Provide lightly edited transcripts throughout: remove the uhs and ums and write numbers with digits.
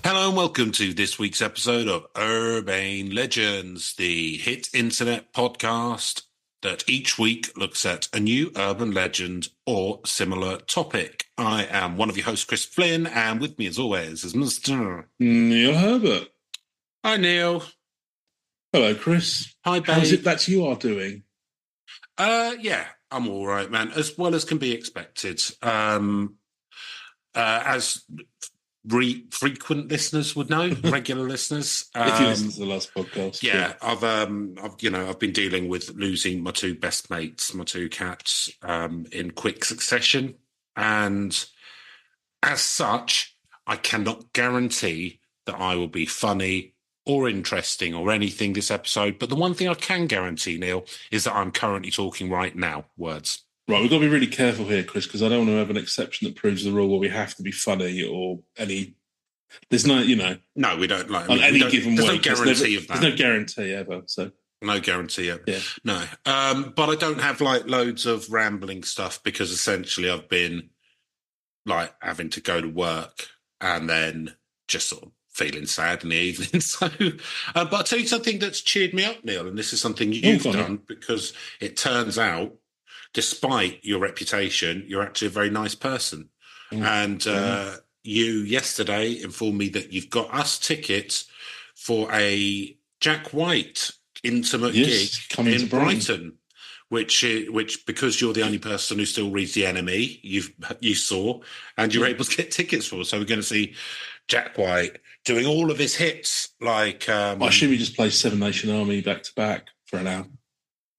Hello and welcome to this week's episode of Urban Legends, the hit internet podcast that each week looks at a new urban legend or similar topic. I am one of your hosts, Chris Flynn, and with me as always is Mr. Neil Herbert. Hi, Neil. Hello, Chris. Hi, babe. How is it that you are doing? Yeah, I'm all right, man, as well as can be expected. As frequent listeners would know, regular listeners. If you listen to the last podcast, yeah. I've been dealing with losing my two best mates, my two cats, in quick succession, and as such, I cannot guarantee that I will be funny or interesting or anything this episode. But the one thing I can guarantee, Neil, is that I'm currently talking right now. Words. Right, we've got to be really careful here, Chris, because I don't want to have an exception that proves the rule where we have to be funny or any. There's no, No, we don't like. On any given there's week. No guarantee of that. There's no guarantee ever. So no guarantee. Yeah. No. But I don't have like loads of rambling stuff because essentially I've been like having to go to work and then just sort of feeling sad in the evening. So, but I'll tell you something that's cheered me up, Neil, and this is something you've done because it turns out, despite your reputation, you're actually a very nice person. And you yesterday informed me that you've got us tickets for a Jack White intimate gig in Brighton, which because you're the only person who still reads The Enemy, you saw, and you're able to get tickets for. So we're going to see Jack White doing all of his hits. Like I assume he just plays Seven Nation Army back to back for an hour.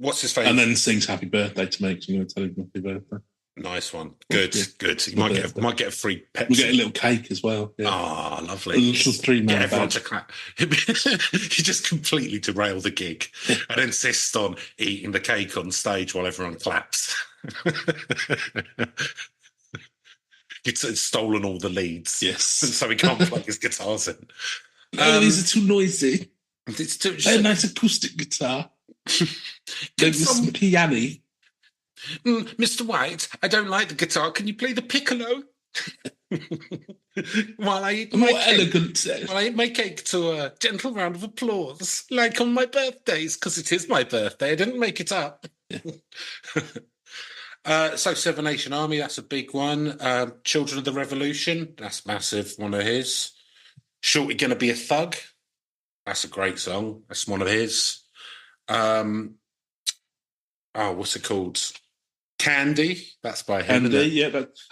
What's his favourite? And then sings Happy Birthday to me, because I'm going to tell him Happy Birthday. Nice one. Good. You might get a free Pepsi. We'll get a little cake as well. Yeah. Oh, lovely. A little 3-man Get everyone bag. to clap. You just completely derail the gig and insist on eating the cake on stage while everyone claps. You'd stolen all the leads. Yes. So he can't plug his guitars in. These are too noisy. It's too... Play a nice acoustic guitar. Get some piano. Mr. White, I don't like the guitar. Can you play the piccolo? While I eat my cake to a gentle round of applause, like on my birthdays, because it is my birthday. I didn't make it up. Yeah. So Seven Nation Army, that's a big one. Children of the Revolution, that's massive, one of his. Shorty Gonna Be a Thug, that's a great song. That's one of his. What's it called? Candy, that's by him. Candy,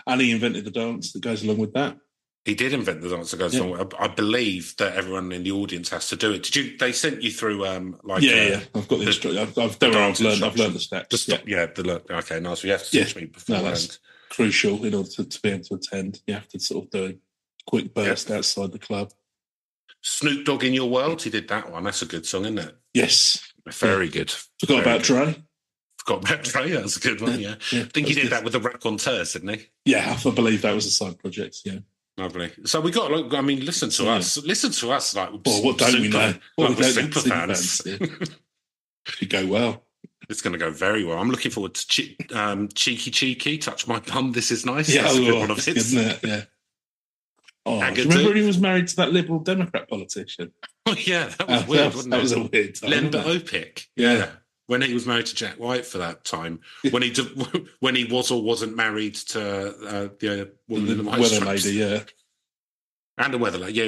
and he invented the dance that goes along with that. He did invent the dance that goes along with it. I believe that everyone in the audience has to do it. They sent you through I've got the instruction. I've learned the steps. Okay, nice. You have to teach me beforehand. No, that's crucial in order to be able to attend. You have to sort of do a quick burst outside the club. Snoop Dogg in Your World, he did that one. That's a good song, isn't it? Yes. Very good. Forgot about Dre. That's a good one, yeah. I think he did that with the Raconteurs, didn't he? Yeah, I believe that was a side project, yeah. Lovely. So we got, listen to us. Listen to us, like... Well, what don't we know? We're super fans. Could go well. It's going to go very well. I'm looking forward to Cheeky, Touch My Bum, This Is Nice. Yeah, that's a good one of his. Isn't it? Yeah. Oh, do you remember he was married to that Liberal Democrat politician? Oh, yeah, that was weird, wasn't it? That was a weird time. Len Opic. Yeah. When he was married to Jack White for that time, when he was or wasn't married to the woman in the white weather stripes. lady, yeah, and a weather lady,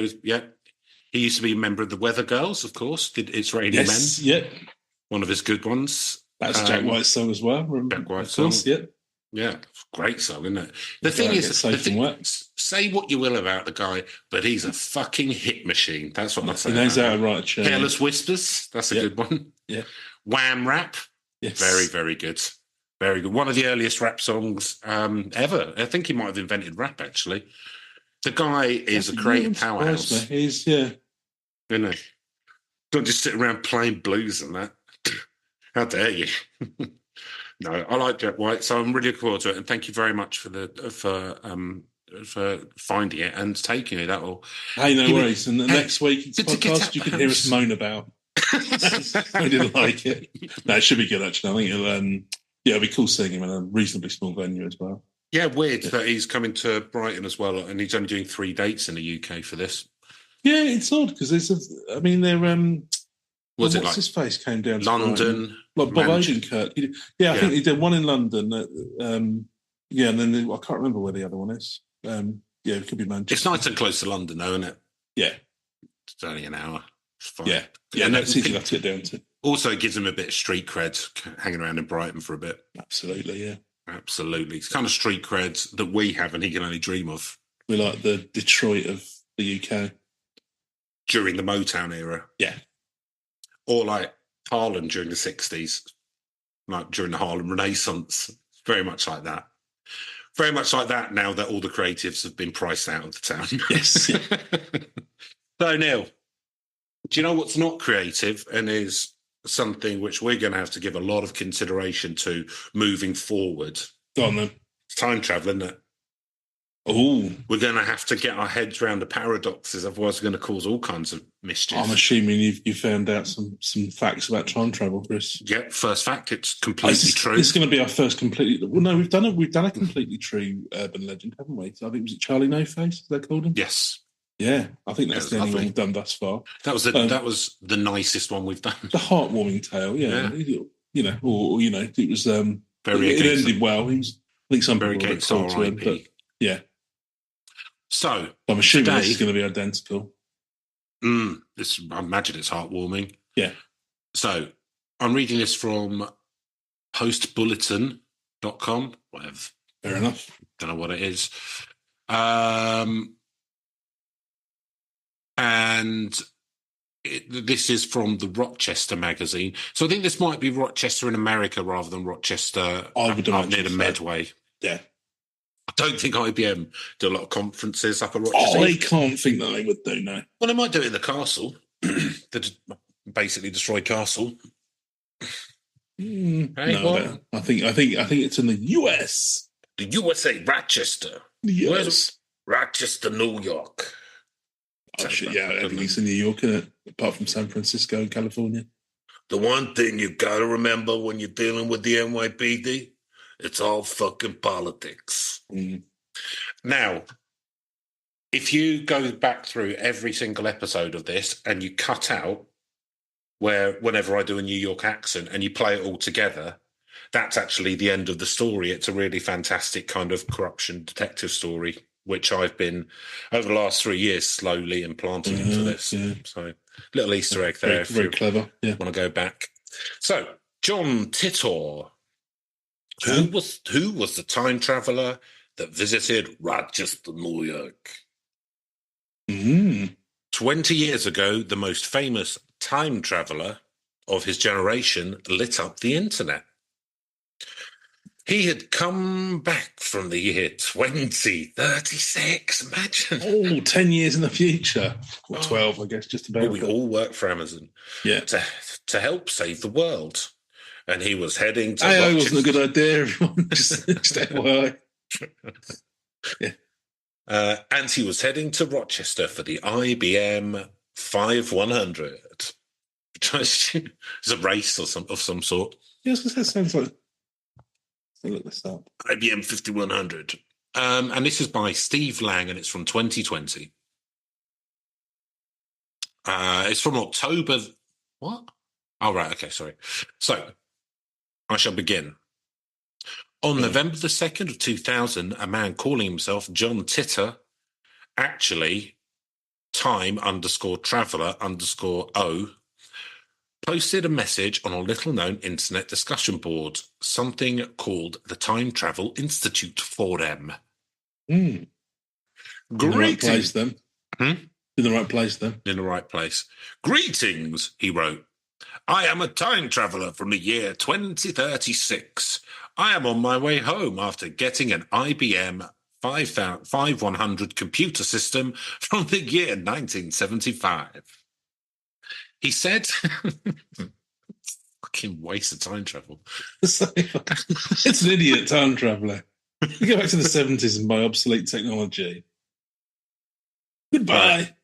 he used to be a member of the Weather Girls, of course. Did It's Raining Men? Yeah, one of his good ones. That's Jack White's song as well. Jack White's song, yeah, great song, isn't it? The thing is, say what you will about the guy, but he's a fucking hit machine. That's what I say. He knows how to write a tune. Careless Whispers, that's a good one. Yeah. Wham Rap, very, very good. Very good. One of the earliest rap songs ever. I think he might have invented rap, actually. The guy is a creative powerhouse. He's, Isn't he? Don't just sit around playing blues and that. How dare you? No, I like Jack White, so I'm really looking forward to it. And thank you very much for finding it and taking it. Hey, no worries. And the next week's podcast, you can hear us moan about. I didn't like it. No, it should be good, actually. I think it'll be cool seeing him in a reasonably small venue as well. Yeah, weird that he's coming to Brighton as well, and he's only doing 3 dates in the UK for this. Yeah, it's odd because they're Was it what's like his face came down to London? Brighton. Like Bob Odenkirk. I think he did one in London. And then I can't remember where the other one is. It could be Manchester. It's nice and close to London, though, isn't it? Yeah. It's only an hour. It's fine. Yeah. And it's easy enough to get down to. Also, it gives him a bit of street cred hanging around in Brighton for a bit. Absolutely, yeah. Absolutely. It's kind of street cred that we have and he can only dream of. We're like the Detroit of the UK. During the Motown era. Yeah. Or like Harlem during the 60s, like during the Harlem Renaissance. Very much like that. Very much like that now that all the creatives have been priced out of the town. Yes. So, Neil, do you know what's not creative and is something which we're going to have to give a lot of consideration to moving forward? Go on, then. It's time travel, isn't it? Oh, we're going to have to get our heads around the paradoxes, otherwise we're going to cause all kinds of mischief. I'm assuming you found out some facts about time travel, Chris. Yep, first fact, it's completely true. This is going to be our first completely. Well, no, we've done a completely true urban legend, haven't we? So I think was it Charlie No Face? Is that called him? Yes. Yeah, I think that's the only one we've done thus far. That was the nicest one we've done. The heartwarming tale, yeah. It was very. It ended well. I think some very people against to him, but yeah. So I'm assuming this is going to be identical. I imagine it's heartwarming. Yeah. So I'm reading this from postbulletin.com, whatever. Fair enough. Don't know what it is. And this is from the Rochester magazine. So I think this might be Rochester in America rather than Rochester up near the Medway. Yeah. I don't think IBM do a lot of conferences up at Rochester. I can't think that they would do, no. Well, they might do it in the castle. The basically destroyed castle. No, I think it's in the US. The USA, Rochester. Yes. Where's Rochester, New York? Oh, shit, yeah, everything's in New York, isn't it? Apart from San Francisco and California. The one thing you got to remember when you're dealing with the NYPD, it's all fucking politics. Mm. Now, if you go back through every single episode of this and you cut out whenever I do a New York accent and you play it all together, that's actually the end of the story. It's a really fantastic kind of corruption detective story, which I've been, over the last 3 years, slowly implanting into this. Yeah. So, little Easter egg there. Very clever. Yeah. Want to go back. So, John Titor. Who was the time traveller that visited Rochester, New York? 20 years ago, the most famous time traveller of his generation lit up the internet. He had come back from the year 2036. Imagine. 10 years in the future. Or 12, I guess, just about. Well, we all work for Amazon. Yeah. To help save the world. And he was heading to AI wasn't a good idea, everyone. Just FYI. Yeah. And he was heading to Rochester for the IBM 5100. It's a race of some sort. Yes, that sounds like... I'll look this up. IBM 5100. And this is by Steve Lang, and it's from 2020. It's from October... What? Oh, right, okay, sorry. So... I shall begin. On November the 2nd of 2000, a man calling himself John Titor, actually time_traveller_O, posted a message on a little-known internet discussion board, something called the Time Travel Institute Forum. In the right place, then. In the right place, then. In the right place. Greetings, he wrote. I am a time traveller from the year 2036. I am on my way home after getting an IBM 5100 computer system from the year 1975. He said, fucking waste of time travel. It's an idiot time traveller. You go back to the 70s and buy obsolete technology. Goodbye.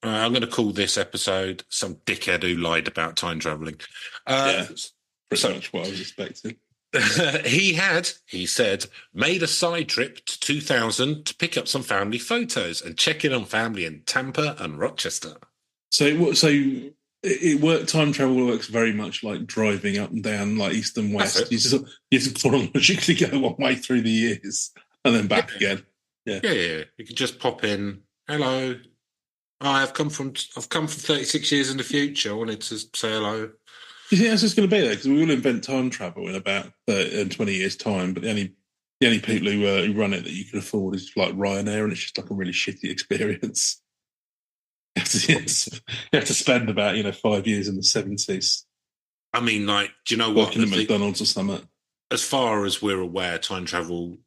I'm going to call this episode Some Dickhead Who Lied About Time Travelling. Pretty much what I was expecting. he said, made a side trip to 2000 to pick up some family photos and check in on family in Tampa and Rochester. So it work. Time travel works very much like driving up and down, like east and west. You just chronologically go one way through the years and then back again. Yeah. You can just pop in. Hello, I've come from 36 years in the future. I wanted to say hello. Do you think that's just going to be there? Because we will invent time travel in about 20 years' time, but the only people who run it that you can afford is like Ryanair, and it's just like a really shitty experience. You have to spend about 5 years in the 70s. I mean, like, do you know what? Working at McDonald's or something. As far as we're aware, time travel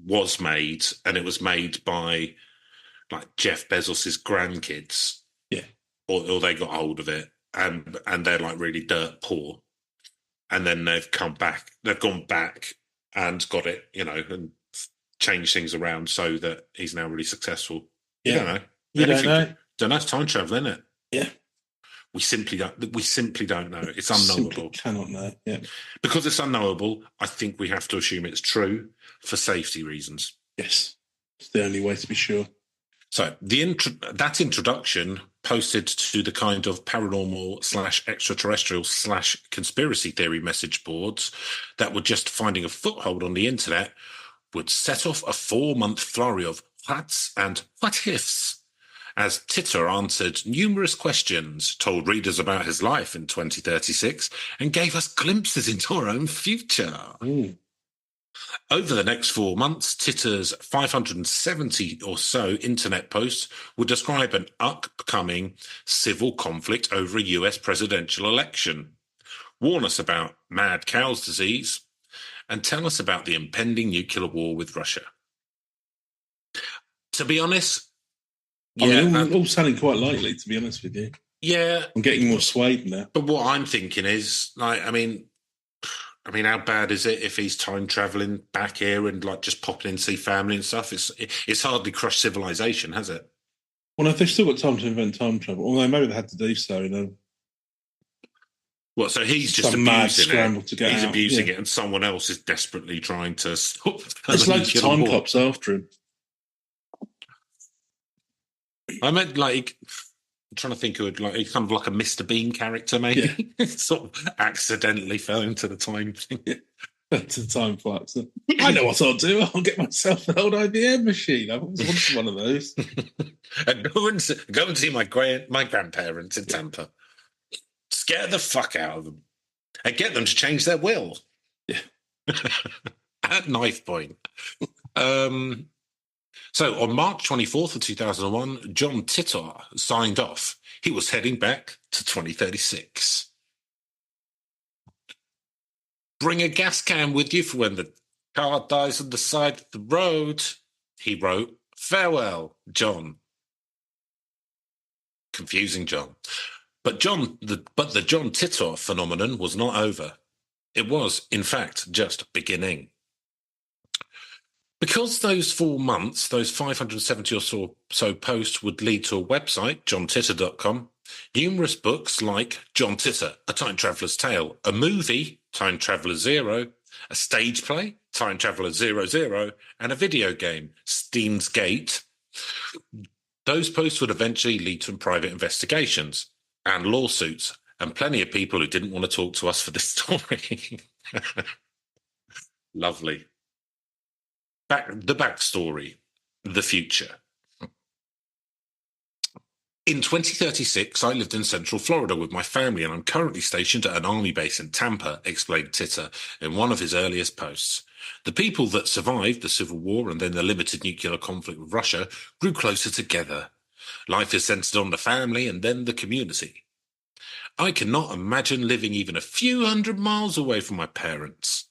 was made, and it was made by like Jeff Bezos's grandkids. Yeah, or they got hold of it, and they're like really dirt poor, and then they've gone back and got it, and changed things around so that he's now really successful. Yeah. You don't know. Don't know. It's time travel, isn't it? Yeah. We simply don't know. It's unknowable. Cannot know. Yeah. Because it's unknowable, I think we have to assume it's true for safety reasons. Yes. It's the only way to be sure. So that introduction posted to the kind of paranormal / extraterrestrial / conspiracy theory message boards that were just finding a foothold on the internet would set off a 4-month flurry of whats and what ifs, as Titor answered numerous questions, told readers about his life in 2036, and gave us glimpses into our own future. Ooh. Over the next 4 months, Titor's 570 or so internet posts would describe an upcoming civil conflict over a US presidential election, warn us about mad cow's disease, and tell us about the impending nuclear war with Russia. To be honest, all sounding quite likely, to be honest with you. Yeah. I'm getting more swayed now. But what I'm thinking is, like, I mean, how bad is it if he's time traveling back here and like just popping in to see family and stuff? It's hardly crushed civilization, has it? Well, if they've still got time to invent time travel, although maybe they had to do so. Well, so he's just abusing it. He's abusing it, and someone else is desperately trying to stop. There's loads of time cops after him. I meant like. I'm trying to think of he's kind of like a Mr. Bean character, maybe. Yeah. Sort of accidentally fell into the time thing. To the time flux. I know what I'll do. I'll get myself an old IBM machine. I've always wanted one of those. And go and see my grandparents in Tampa. Scare the fuck out of them. And get them to change their will. Yeah. At knife point. So on March 24th of 2001, John Titor signed off. He was heading back to 2036. Bring a gas can with you for when the car dies on the side of the road, he wrote. Farewell, John. Confusing John. But the John Titor phenomenon was not over. It was, in fact, just beginning. Because those 4 months, those 570 or so posts would lead to a website, johntitor.com, numerous books like John Titor, A Time Traveller's Tale, a movie, Time Traveller Zero, a stage play, Time Traveller 00, and a video game, Steam's Gate. Those posts would eventually lead to private investigations and lawsuits, and plenty of people who didn't want to talk to us for this story. Lovely. The backstory, the future. In 2036, I lived in Central Florida with my family, and I'm currently stationed at an army base in Tampa, explained Titor in one of his earliest posts. The people that survived the Civil War and then the limited nuclear conflict with Russia grew closer together. Life is centered on the family and then the community. I cannot imagine living even a few hundred miles away from my parents.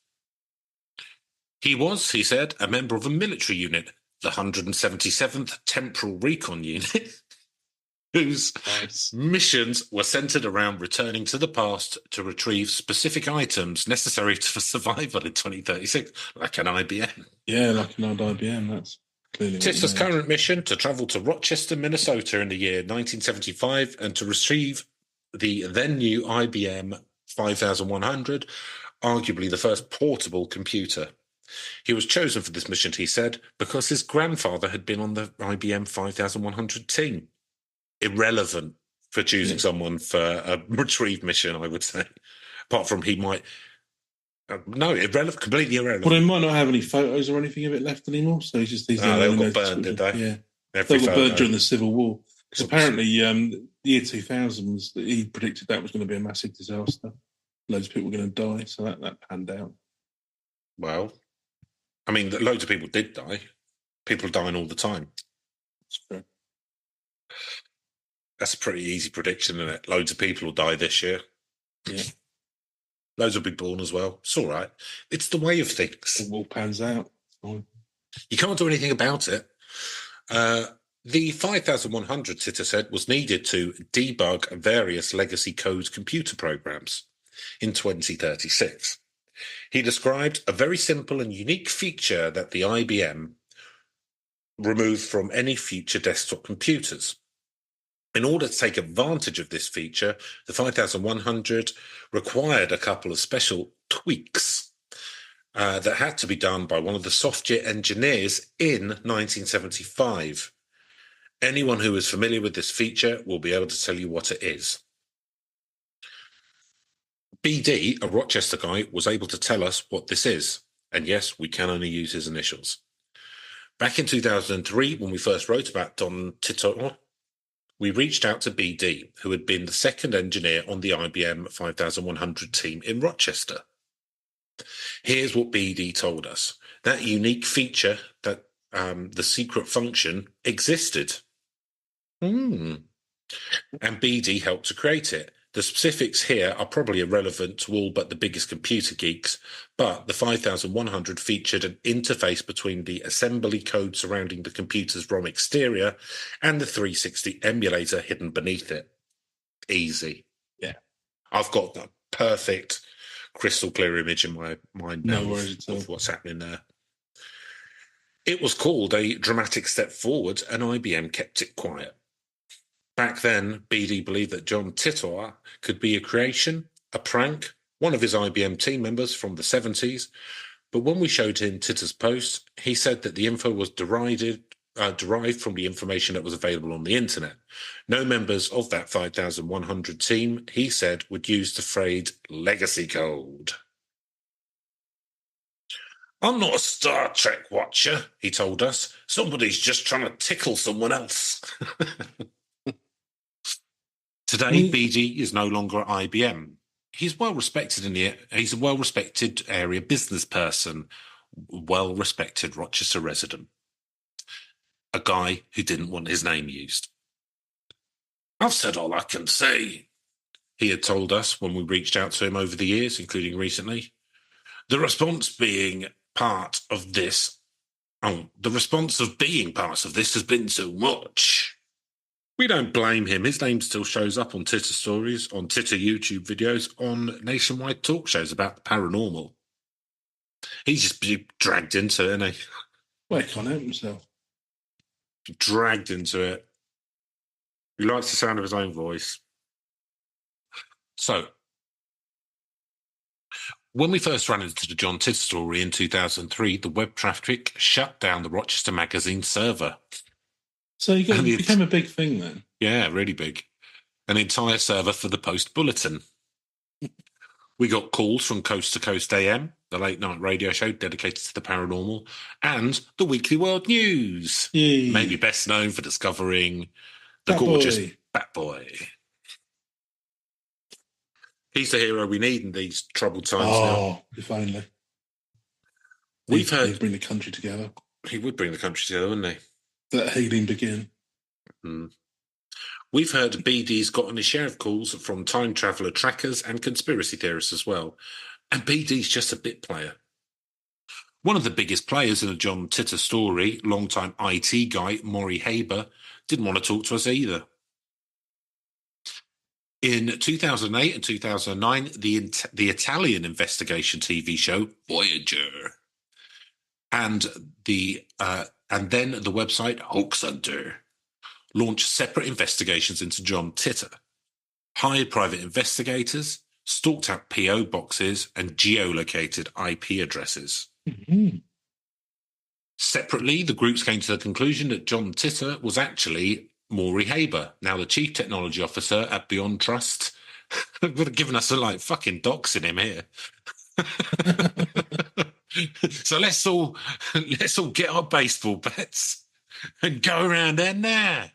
He was, he said, a member of a military unit, the 177th Temporal Recon Unit, whose missions were centered around returning to the past to retrieve specific items necessary for survival in 2036, like an IBM. Yeah, like an old IBM, that's clearly... Titor's current mission, to travel to Rochester, Minnesota in the year 1975 and to retrieve the then-new IBM 5100, arguably the first portable computer. He was chosen for this mission, he said, because his grandfather had been on the IBM 5100 team. Irrelevant for choosing someone for a retrieve mission, I would say. Apart from he might... no, irrelevant, completely irrelevant. Well, they might not have any photos or anything of it left anymore, so he's they all got burned, did they? Yeah. Every they got photo. burned during the Civil War. Because apparently, the year 2000 was, he predicted that was going to be a massive disaster. Loads of people were going to die, so that panned out. Well, I mean, loads of people did die. People are dying all the time. That's true. That's a pretty easy prediction, isn't it? Loads of people will die this year. Yeah. Loads will be born as well. It's all right. It's the way of things. It all pans out. You can't do anything about it. The 5100, Titor said, was needed to debug various legacy code computer programs in 2036. He described a very simple and unique feature that the IBM removed from any future desktop computers. In order to take advantage of this feature, the 5100 required a couple of special tweaks that had to be done by one of the software engineers in 1975. Anyone who is familiar with this feature will be able to tell you what it is. BD, a Rochester guy, was able to tell us what this is. And yes, we can only use his initials. Back in 2003, when we first wrote about John Titor, we reached out to BD, who had been the second engineer on the IBM 5100 team in Rochester. Here's what BD told us. That unique feature, that the secret function, existed. And BD helped to create it. The specifics here are probably irrelevant to all but the biggest computer geeks, but the 5100 featured an interface between the assembly code surrounding the computer's ROM exterior and the 360 emulator hidden beneath it. Easy. Yeah. I've got a perfect crystal clear image in my mind now of what's happening there. It was called a dramatic step forward, and IBM kept it quiet. Back then, BD believed that John Titor could be a creation, a prank, one of his IBM team members from the 70s. But when we showed him Titor's post, he said that the info was derived from the information that was available on the internet. No members of that 5100 team, he said, would use the phrase legacy code. I'm not a Star Trek watcher, he told us. Somebody's just trying to tickle someone else. Today, BD is no longer at IBM. He's well respected he's a well-respected area business person, well-respected Rochester resident. A guy who didn't want his name used. I've said all I can say, he had told us when we reached out to him over the years, including recently. The response of being part of this has been so much. We don't blame him. His name still shows up on Titor stories, on Titor YouTube videos, on nationwide talk shows about the paranormal. He's just been dragged into it, isn't he? Well, he can't help himself. Dragged into it. He likes the sound of his own voice. So, when we first ran into the John Titor story in 2003, the web traffic shut down the Rochester Magazine server. So it became a big thing then? Yeah, really big. An entire server for the Post Bulletin. We got calls from Coast to Coast AM, the late-night radio show dedicated to the paranormal, and the Weekly World News. Yay. Maybe best known for discovering the gorgeous Bat Boy. He's the hero we need in these troubled times now. Oh, if only. He'd bring the country together. He would bring the country together, wouldn't he? Let healing begin. We've heard BD's gotten his share of calls from time traveller trackers and conspiracy theorists as well. And BD's just a bit player. One of the biggest players in the John Titor story, longtime IT guy Maury Haber, didn't want to talk to us either. In 2008 and 2009, the Italian investigation TV show Voyager and then the website Hoax Hunter launched separate investigations into John Titor, hired private investigators stalked out PO boxes, and geolocated IP addresses. Mm-hmm. Separately, the groups came to the conclusion that John Titor was actually Maury Haber, now the Chief Technology Officer at Beyond Trust. Would have given us a fucking doxing him here. So let's all get our baseball bats and go around there now.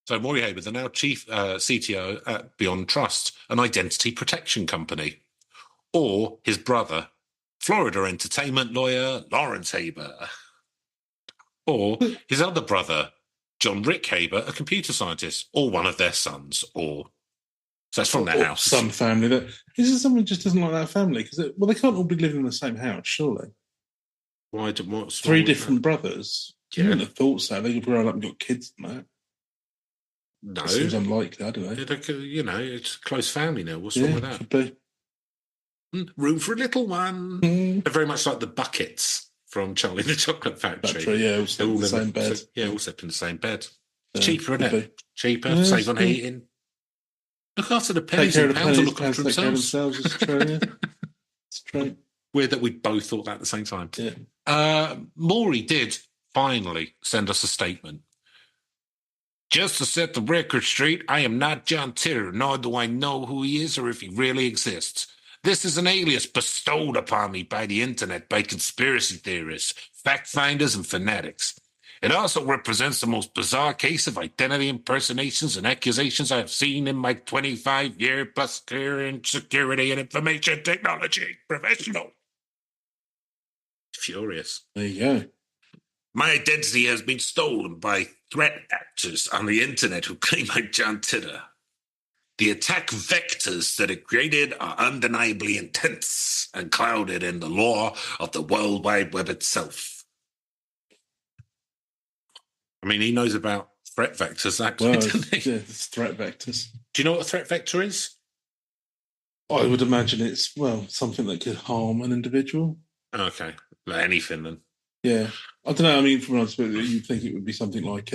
So Maury Haber, the now chief CTO at Beyond Trust, an identity protection company, or his brother, Florida entertainment lawyer Lawrence Haber, or his other brother, John Rick Haber, a computer scientist, or one of their sons, or so that's from their house. Some family that is there someone who just doesn't like that family because they can't all be living in the same house, surely. Why? What's three different brothers? Yeah. You wouldn't have thought so. They could grow up and got kids and that. No, it seems unlikely. I don't know. It's a close family now. What's wrong with that? Could be. Room for a little one. They're very much like the Buckets from Charlie and the Chocolate Factory. Yeah, all slept in the same bed. All slept in the same bed. It's cheaper, isn't it? Cheaper, yeah, save on heating. Look after the pennies and pounds and look after themselves. It's true, yeah. It's true. Weird that we both thought that at the same time. Yeah. Maury did finally send us a statement. Just to set the record straight, I am not John Titor, nor do I know who he is or if he really exists. This is an alias bestowed upon me by the internet by conspiracy theorists, fact-finders, and fanatics. It also represents the most bizarre case of identity impersonations and accusations I have seen in my 25-year-plus career in security and information technology professional. Furious. There you go. My identity has been stolen by threat actors on the internet who claim I'm John Titor. The attack vectors that it created are undeniably intense and clouded in the law of the World Wide Web itself. I mean, he knows about threat vectors, actually, doesn't he? Yeah, it's threat vectors. Do you know what a threat vector is? I would imagine it's, something that could harm an individual. Okay. Like anything, then. Yeah. I don't know. I mean, from an perspective, you'd think it would be something like,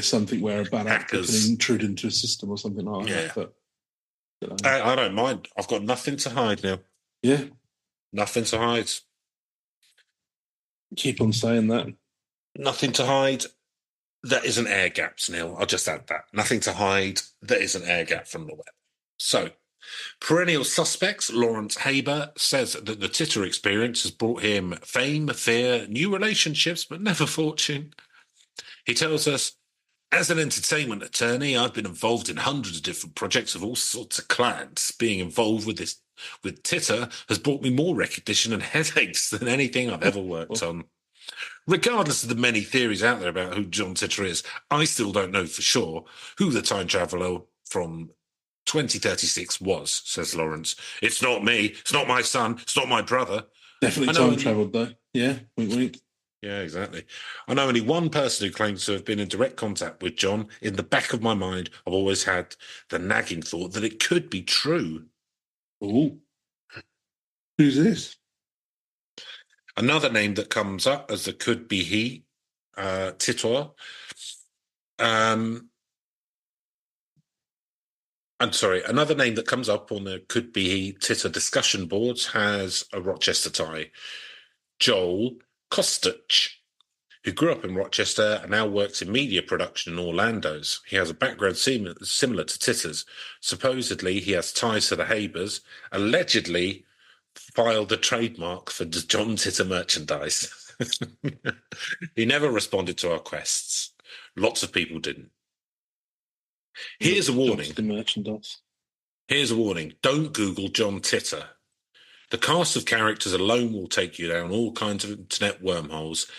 something where a bad actor can intrude into a system or something like that. But I don't mind. I've got nothing to hide now. Yeah. Nothing to hide. Keep on saying that. Nothing to hide. That isn't air gaps, Neil. I'll just add that. Nothing to hide. That isn't air gap from the web. So, perennial suspects, Lawrence Haber, says that the Titor experience has brought him fame, fear, new relationships, but never fortune. He tells us, as an entertainment attorney, I've been involved in hundreds of different projects of all sorts of clients. Being involved with Titor has brought me more recognition and headaches than anything I've ever worked on. Regardless of the many theories out there about who John Titor is, I still don't know for sure who the time traveller from 2036 was, says Lawrence. It's not me. It's not my son. It's not my brother. Definitely time travelled, though. Yeah, wink, wink. Yeah, exactly. I know only one person who claims to have been in direct contact with John. In the back of my mind, I've always had the nagging thought that it could be true. Ooh. Who's this? Another name that comes up as the could be he, Titor. I'm sorry, another name that comes up on the could be he Titor discussion boards has a Rochester tie. Joel Kostich, who grew up in Rochester and now works in media production in Orlando's. He has a background similar to Titor's. Supposedly, he has ties to the Habers. Allegedly, filed a trademark for John Titor merchandise. He never responded to our quests. Lots of people didn't. Here's a warning. Here's a warning. Don't Google John Titor. The cast of characters alone will take you down all kinds of internet wormholes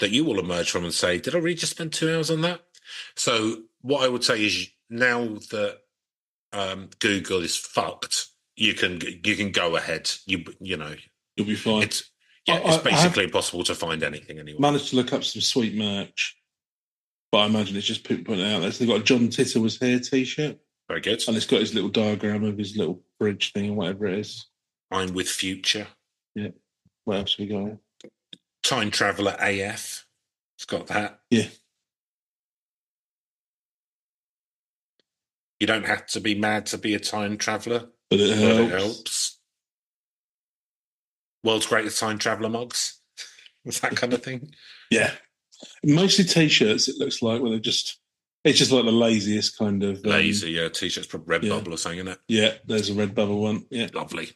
that you will emerge from and say, did I really just spend 2 hours on that? So what I would say is now that Google is fucked, you can go ahead. You'll be fine. It's basically impossible to find anything anyway. Managed to look up some sweet merch, but I imagine it's just people putting it out there. So they've got a John Titor was here t-shirt. Very good. And it's got his little diagram of his little bridge thing or whatever it is. I'm with Future. Yeah. What else have we got? Time Traveller AF. It's got that. Yeah. You don't have to be mad to be a time traveller, but it but it helps. helps. World's greatest time traveller mugs. That kind of thing. Yeah, mostly t-shirts. It looks like it's just like the laziest kind of Lazy, yeah. T-shirts, probably Redbubble or something, isn't it? Yeah, there's a Redbubble one. Yeah, Lovely.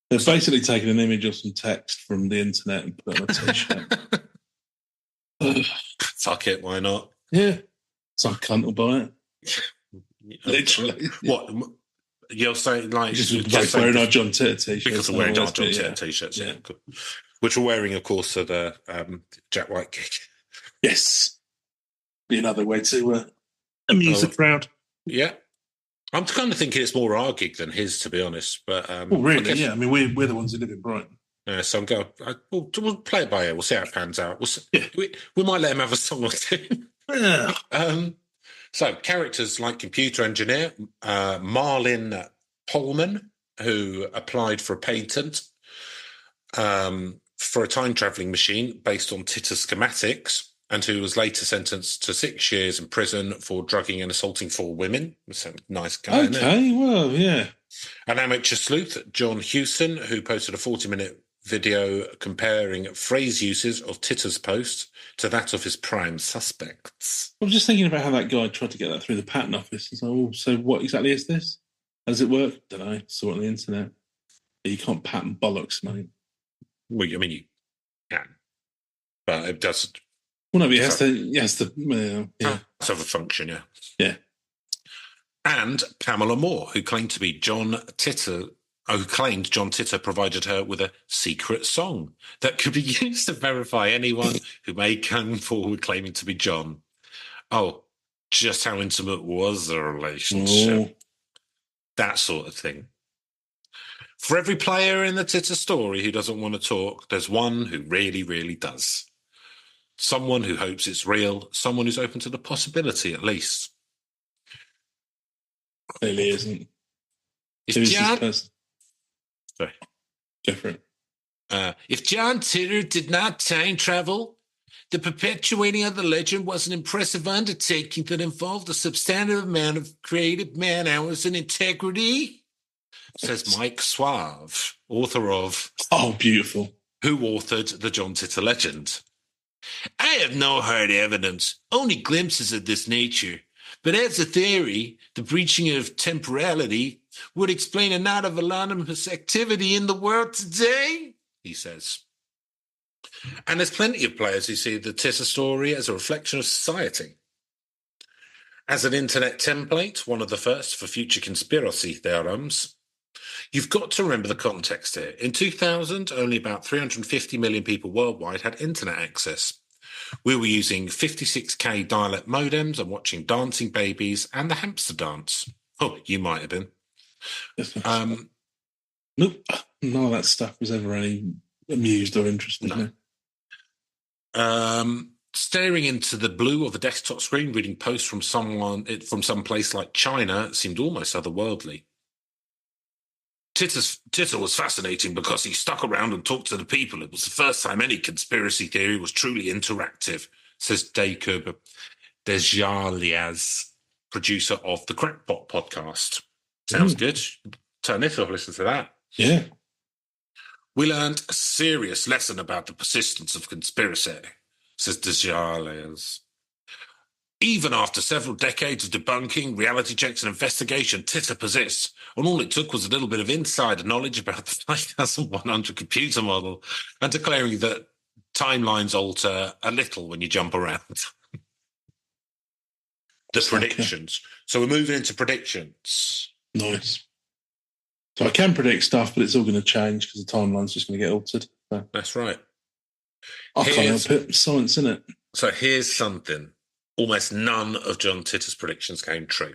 they've basically taken an image of some text from the internet and put it on a t-shirt. Fuck it, why not? Yeah, so I can't buy it. Literally, what you're saying? Like just wearing our John Titor t-shirts because we're wearing our John Titor t-shirts, yeah. Cool. Which we're wearing, of course, at the Jack White gig. Yes, be another way to amuse the crowd. Yeah, I'm kind of thinking it's more our gig than his, to be honest. But really, yeah. I mean, we're the ones who live in Brighton. So I'm going. We'll play it by ear. We'll see how it pans out. We might let him have a song or two. Yeah. So characters like computer engineer Marlin Polman, who applied for a patent for a time traveling machine based on Titor schematics, and who was later sentenced to 6 years in prison for drugging and assaulting 4 women. So nice guy. Okay, well, yeah. An amateur sleuth, John Hewson, who posted a 40-minute video comparing phrase uses of Titor's post to that of his prime suspects. I was just thinking about how that guy tried to get that through the patent office. So what exactly is this? How does it work? Don't know. Saw it on the internet. But you can't patent bollocks, mate. Well, I mean, you can, but it doesn't. Well, no, but it has to. Yeah. It's of a function, yeah. Yeah. And Pamela Moore, who claimed John Titor provided her with a secret song that could be used to verify anyone who may come forward claiming to be John. Oh, just how intimate was the relationship? That sort of thing. For every player in the Titor story who doesn't want to talk, there's one who really, really does. Someone who hopes it's real, someone who's open to the possibility, at least. Clearly isn't. If John... Sorry. Different. If John Titor did not time travel, the perpetuating of the legend was an impressive undertaking that involved a substantive amount of creative man-hours and integrity, says Mike Suave, author of... Oh, beautiful. Who authored the John Titor legend. I have no hard evidence, only glimpses of this nature. But as a theory, the breaching of temporality would explain a lot of anonymous activity in the world today, he says. And there's plenty of players who see the Titor story as a reflection of society. As an internet template, one of the first for future conspiracy theorems, you've got to remember the context here. In 2000, only about 350 million people worldwide had internet access. We were using 56k dial-up modems and watching Dancing Babies and the Hamster Dance. Oh, you might have been. Nope. None of that stuff was ever any amused or interested. No. Staring into the blue of a desktop screen, reading posts from some place like China seemed almost otherworldly. Titor was fascinating because he stuck around and talked to the people. It was the first time any conspiracy theory was truly interactive, says Jacob Desjalias, producer of the Crackpot podcast. Sounds good. Turn it off, listen to that. Yeah. We learned a serious lesson about the persistence of conspiracy, says Desjalias. Even after several decades of debunking, reality checks and investigation, Titor persists, and all it took was a little bit of insider knowledge about the 5100 computer model and declaring that timelines alter a little when you jump around. Predictions. So we're moving into predictions. Nice. So I can predict stuff, but it's all going to change because the timeline's just going to get altered. So. That's right. I can't help it. Science, isn't it? So here's something. Almost none of John Titor's predictions came true.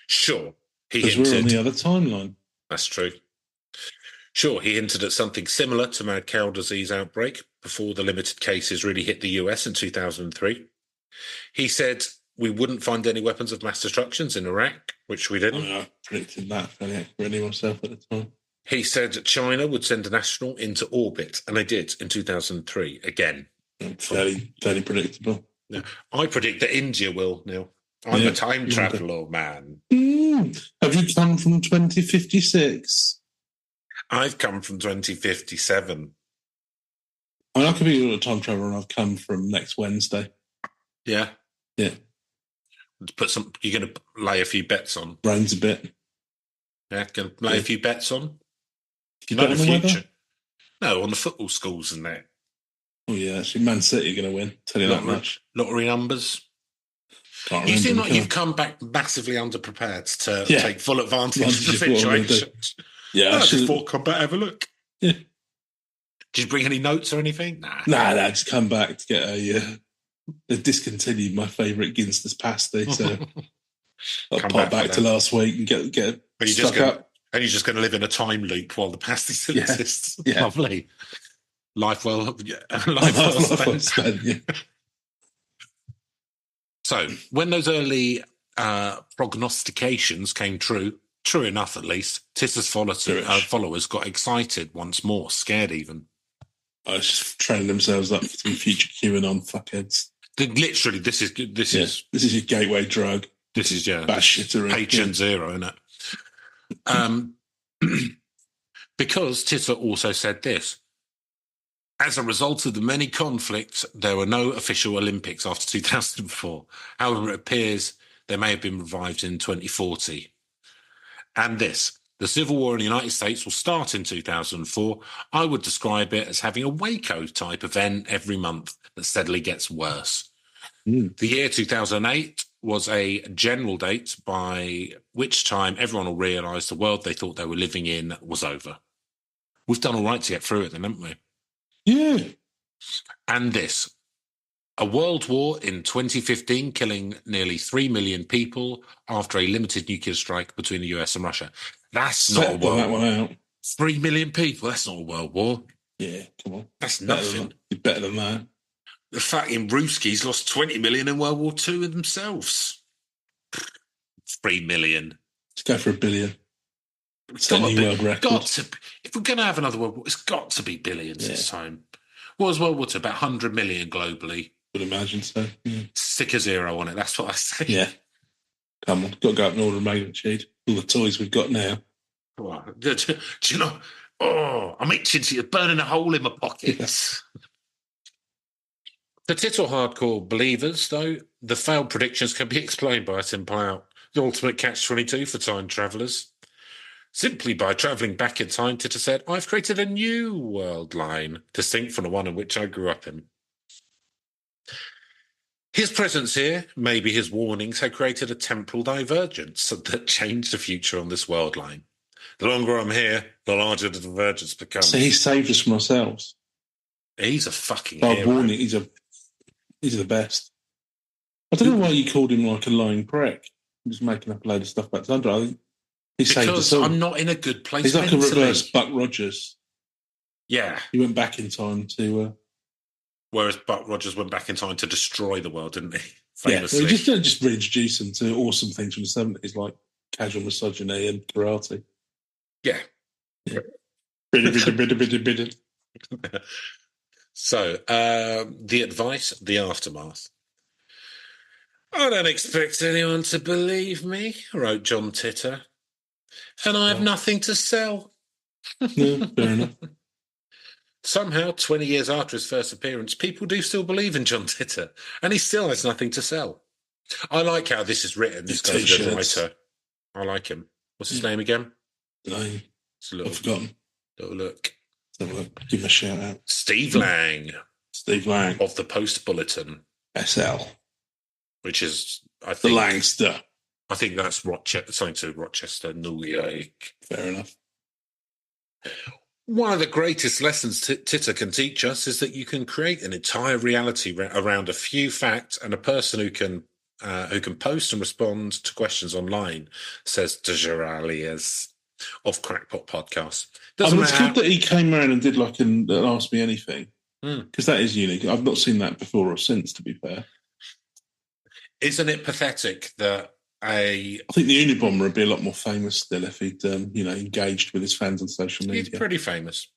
Sure, he hinted... Because we're on the other timeline. That's true. Sure, he hinted at something similar to mad cow disease outbreak before the limited cases really hit the US in 2003. He said we wouldn't find any weapons of mass destructions in Iraq, which we didn't. I predicted that fairly accurately myself at the time. He said China would send an astronaut into orbit, and they did in 2003 again. Fairly predictable. Yeah. I predict that India will, Neil. I'm a time traveler, man. Have you come from 2056? I've come from 2057. I mean, I could be a time traveler and I've come from next Wednesday. Yeah. Yeah. You're going to lay a few bets on. Rains a bit. Yeah, going to lay a few bets on. You know the future? Weather? No, on the football schools and that. Oh, yeah, actually, Man City are going to win. Tell you that much. Lottery numbers. You seem like you've come back massively underprepared to take full advantage of the situation. Yeah, I just thought, come back, have a look. Yeah. Did you bring any notes or anything? Nah, just come back to get they've discontinued my favourite Ginster's pasty, so I'll pop back to last week and get stuck up. And you're just going to live in a time loop while the pasty still exists. Yeah. Lovely. Life well spent. Yeah. So, when those early prognostications came true enough at least, Titor's followers got excited once more, scared even. I was just training themselves up for some future QAnon fuckheads. Literally, this is your gateway drug. This is patient zero, isn't it? Because Titor also said this. As a result of the many conflicts, there were no official Olympics after 2004. However, it appears they may have been revived in 2040. And this, the Civil War in the United States will start in 2004. I would describe it as having a Waco-type event every month that steadily gets worse. The year 2008 was a general date by which time everyone will realise the world they thought they were living in was over. We've done all right to get through it then, haven't we? Yeah. And this, a world war in 2015 killing nearly 3 million people after a limited nuclear strike between the US and Russia. That's not a world war. 3 million people, that's not a world war. Yeah, come on. That's nothing. Better than that. The fucking Ruskies lost 20 million in World War II themselves. 3 million. Let's go for $1 billion. It's a new world record. If we're going to have another world war, it's got to be billions this time. What was World War II? About 100 million globally. Would imagine so. Yeah. Stick a zero on it. That's what I say. Yeah. Come on. Got to go up in order of magnitude. All the toys we've got now. Do you know? Oh, I'm itching to you, burning a hole in my pockets. Yeah. For Titor hardcore believers, though, the failed predictions can be explained by a simple out. The ultimate catch-22 for time travellers. Simply by travelling back in time, Titor said, I've created a new world line, distinct from the one in which I grew up in. His presence here, maybe his warnings, had created a temporal divergence that changed the future on this world line. The longer I'm here, the larger the divergence becomes. So he saved us from ourselves. He's a fucking hero. Warning, he's the best. I don't know why you called him like a lying prick. I'm just making up a load of stuff about Thunder. I think he saved us all. I'm not in a good place. He's like a reverse Buck Rogers. Yeah. He went back in time to... Whereas Buck Rogers went back in time to destroy the world, didn't he? Famously. Yeah, just reintroduce him to awesome things from the 70s, like casual misogyny and karate. Yeah. So, the advice, the aftermath. I don't expect anyone to believe me, wrote John Titor. And I have nothing to sell. No, fair enough. Somehow, 20 years after his first appearance, people do still believe in John Titor, and he still has nothing to sell. I like how this is written. This guy's a good writer. I like him. What's his name again? I've forgotten. Little look. Give him a shout out. Steve Lang. Steve Lang. Of the Post Bulletin. SL. Which is, I think... The Langster. I think that's something to Rochester, New York. Fair enough. One of the greatest lessons Titor can teach us is that you can create an entire reality around a few facts, and a person who can post and respond to questions online, says Dejaralias of Crackpot Podcast. It's good that he came around and did like an Ask Me Anything, because that is unique. I've not seen that before or since, to be fair. Isn't it pathetic that I think the Unabomber would be a lot more famous still if he'd, engaged with his fans on social media. He's pretty famous.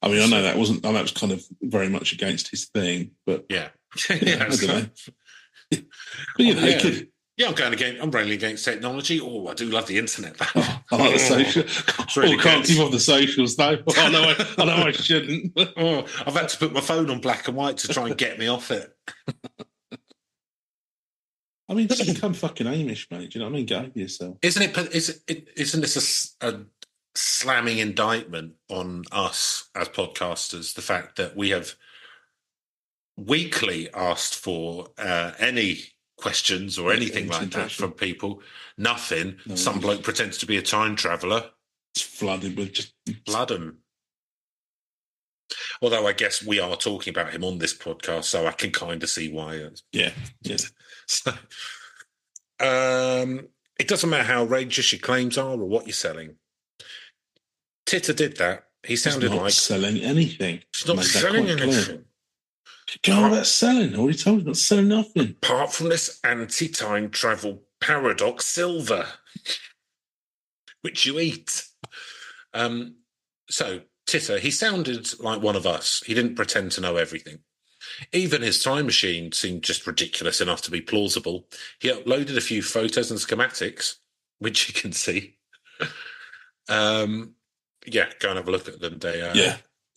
I mean, I know that was kind of very much against his thing, but yeah, I don't know. But Yeah, I'm railing against technology. Oh, I do love the internet. Oh, I like the social. Really can't keep off the socials though. I know I shouldn't. I've had to put my phone on black and white to try and get me off it. I mean, just become fucking Amish, mate. Do you know what I mean? Get over yourself. Isn't this a slamming indictment on us as podcasters? The fact that we have weekly asked for any questions or anything like that from people. Nothing. No, some bloke pretends to be a time traveller. It's flooded with just blood him. Although I guess we are talking about him on this podcast, so I can kind of see why. Yeah. So, it doesn't matter how outrageous your claims are or what you're selling. Titor did that. He's not selling anything. He's not selling anything. Go on about selling. Already told you, not selling nothing. Apart from this anti-time travel paradox silver, which you eat. So Titor, he sounded like one of us. He didn't pretend to know everything. Even his time machine seemed just ridiculous enough to be plausible. He uploaded a few photos and schematics, which you can see. Yeah, go and have a look at them.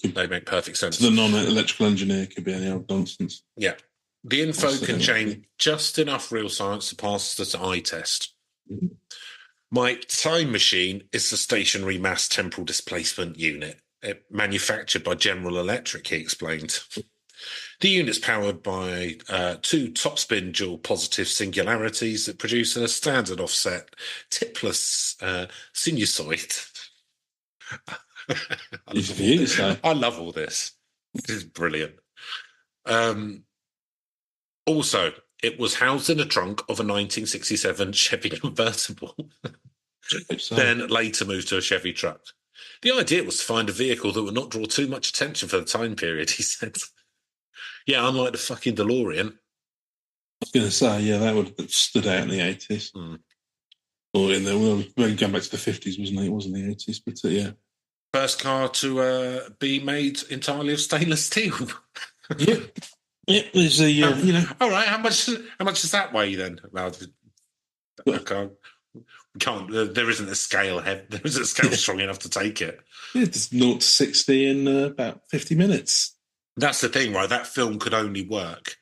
They make perfect sense. The non-electrical engineer could be any old nonsense. Yeah. The info contained just enough real science to pass the eye test. Mm-hmm. My time machine is the stationary mass temporal displacement unit, manufactured by General Electric, he explained. The unit's powered by two topspin dual positive singularities that produce a standard offset tipless sinusoid. I love all this. This is brilliant. Also, it was housed in the trunk of a 1967 Chevy convertible, then later moved to a Chevy truck. The idea was to find a vehicle that would not draw too much attention for the time period, he said. Yeah, unlike the fucking DeLorean. I was going to say, yeah, that would have stood out in the 80s. Mm. Or in the, well, going back to the 50s, wasn't it? It wasn't the 80s, but yeah. First car to be made entirely of stainless steel. Yeah. Yeah, there's a, you know. All right, how much does that weigh then? Well, there isn't a scale there isn't a scale strong enough to take it. Yeah, it's 0 to 60 in about 50 minutes. That's the thing, right? That film could only work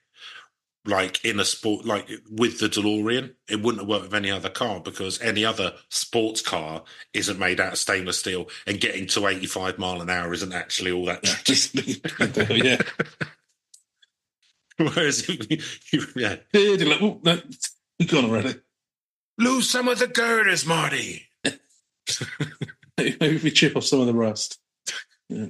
like in a sport, like with the DeLorean. It wouldn't have worked with any other car because any other sports car isn't made out of stainless steel, and getting to 85 mile an hour isn't actually all that tricky. Yeah. Whereas, yeah. Like, oh, no, we've gone already. Lose some of the girders, Marty. Maybe we chip off some of the rust. Yeah.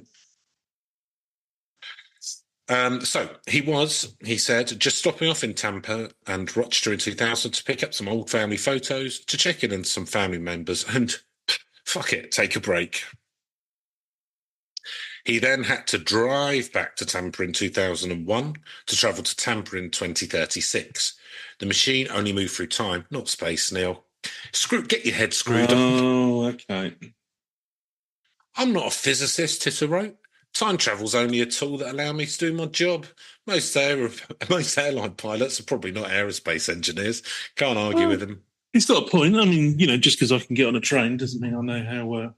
So he said, just stopping off in Tampa and Rochester in 2000 to pick up some old family photos, to check in on some family members, and fuck it, take a break. He then had to drive back to Tampa in 2001 to travel to Tampa in 2036. The machine only moved through time, not space, Neil. Get your head screwed up. Oh, okay. I'm not a physicist, Titor wrote. Time travel's only a tool that allows me to do my job. Most airline pilots are probably not aerospace engineers. Can't argue with them. He's got a point. I mean, just because I can get on a train doesn't mean I know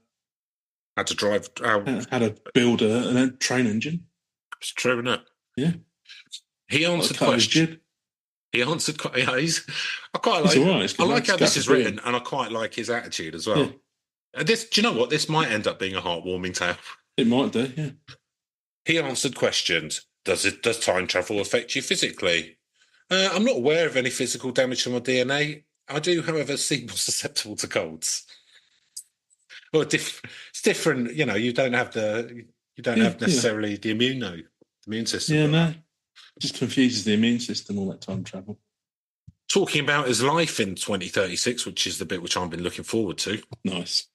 how to drive, how to build a train engine. It's true, isn't it? Yeah. He answered questions. He answered. I quite like. I like how this is written, and I quite like his attitude as well. Yeah. Do you know what? This might end up being a heartwarming tale. It might do, yeah. He answered questions. Does time travel affect you physically? I'm not aware of any physical damage to my DNA. I do, however, seem more susceptible to colds. Well, it's different. You don't have necessarily the immune system. Yeah, no. It just confuses the immune system, all that time travel. Talking about his life in 2036, which is the bit which I've been looking forward to. Nice.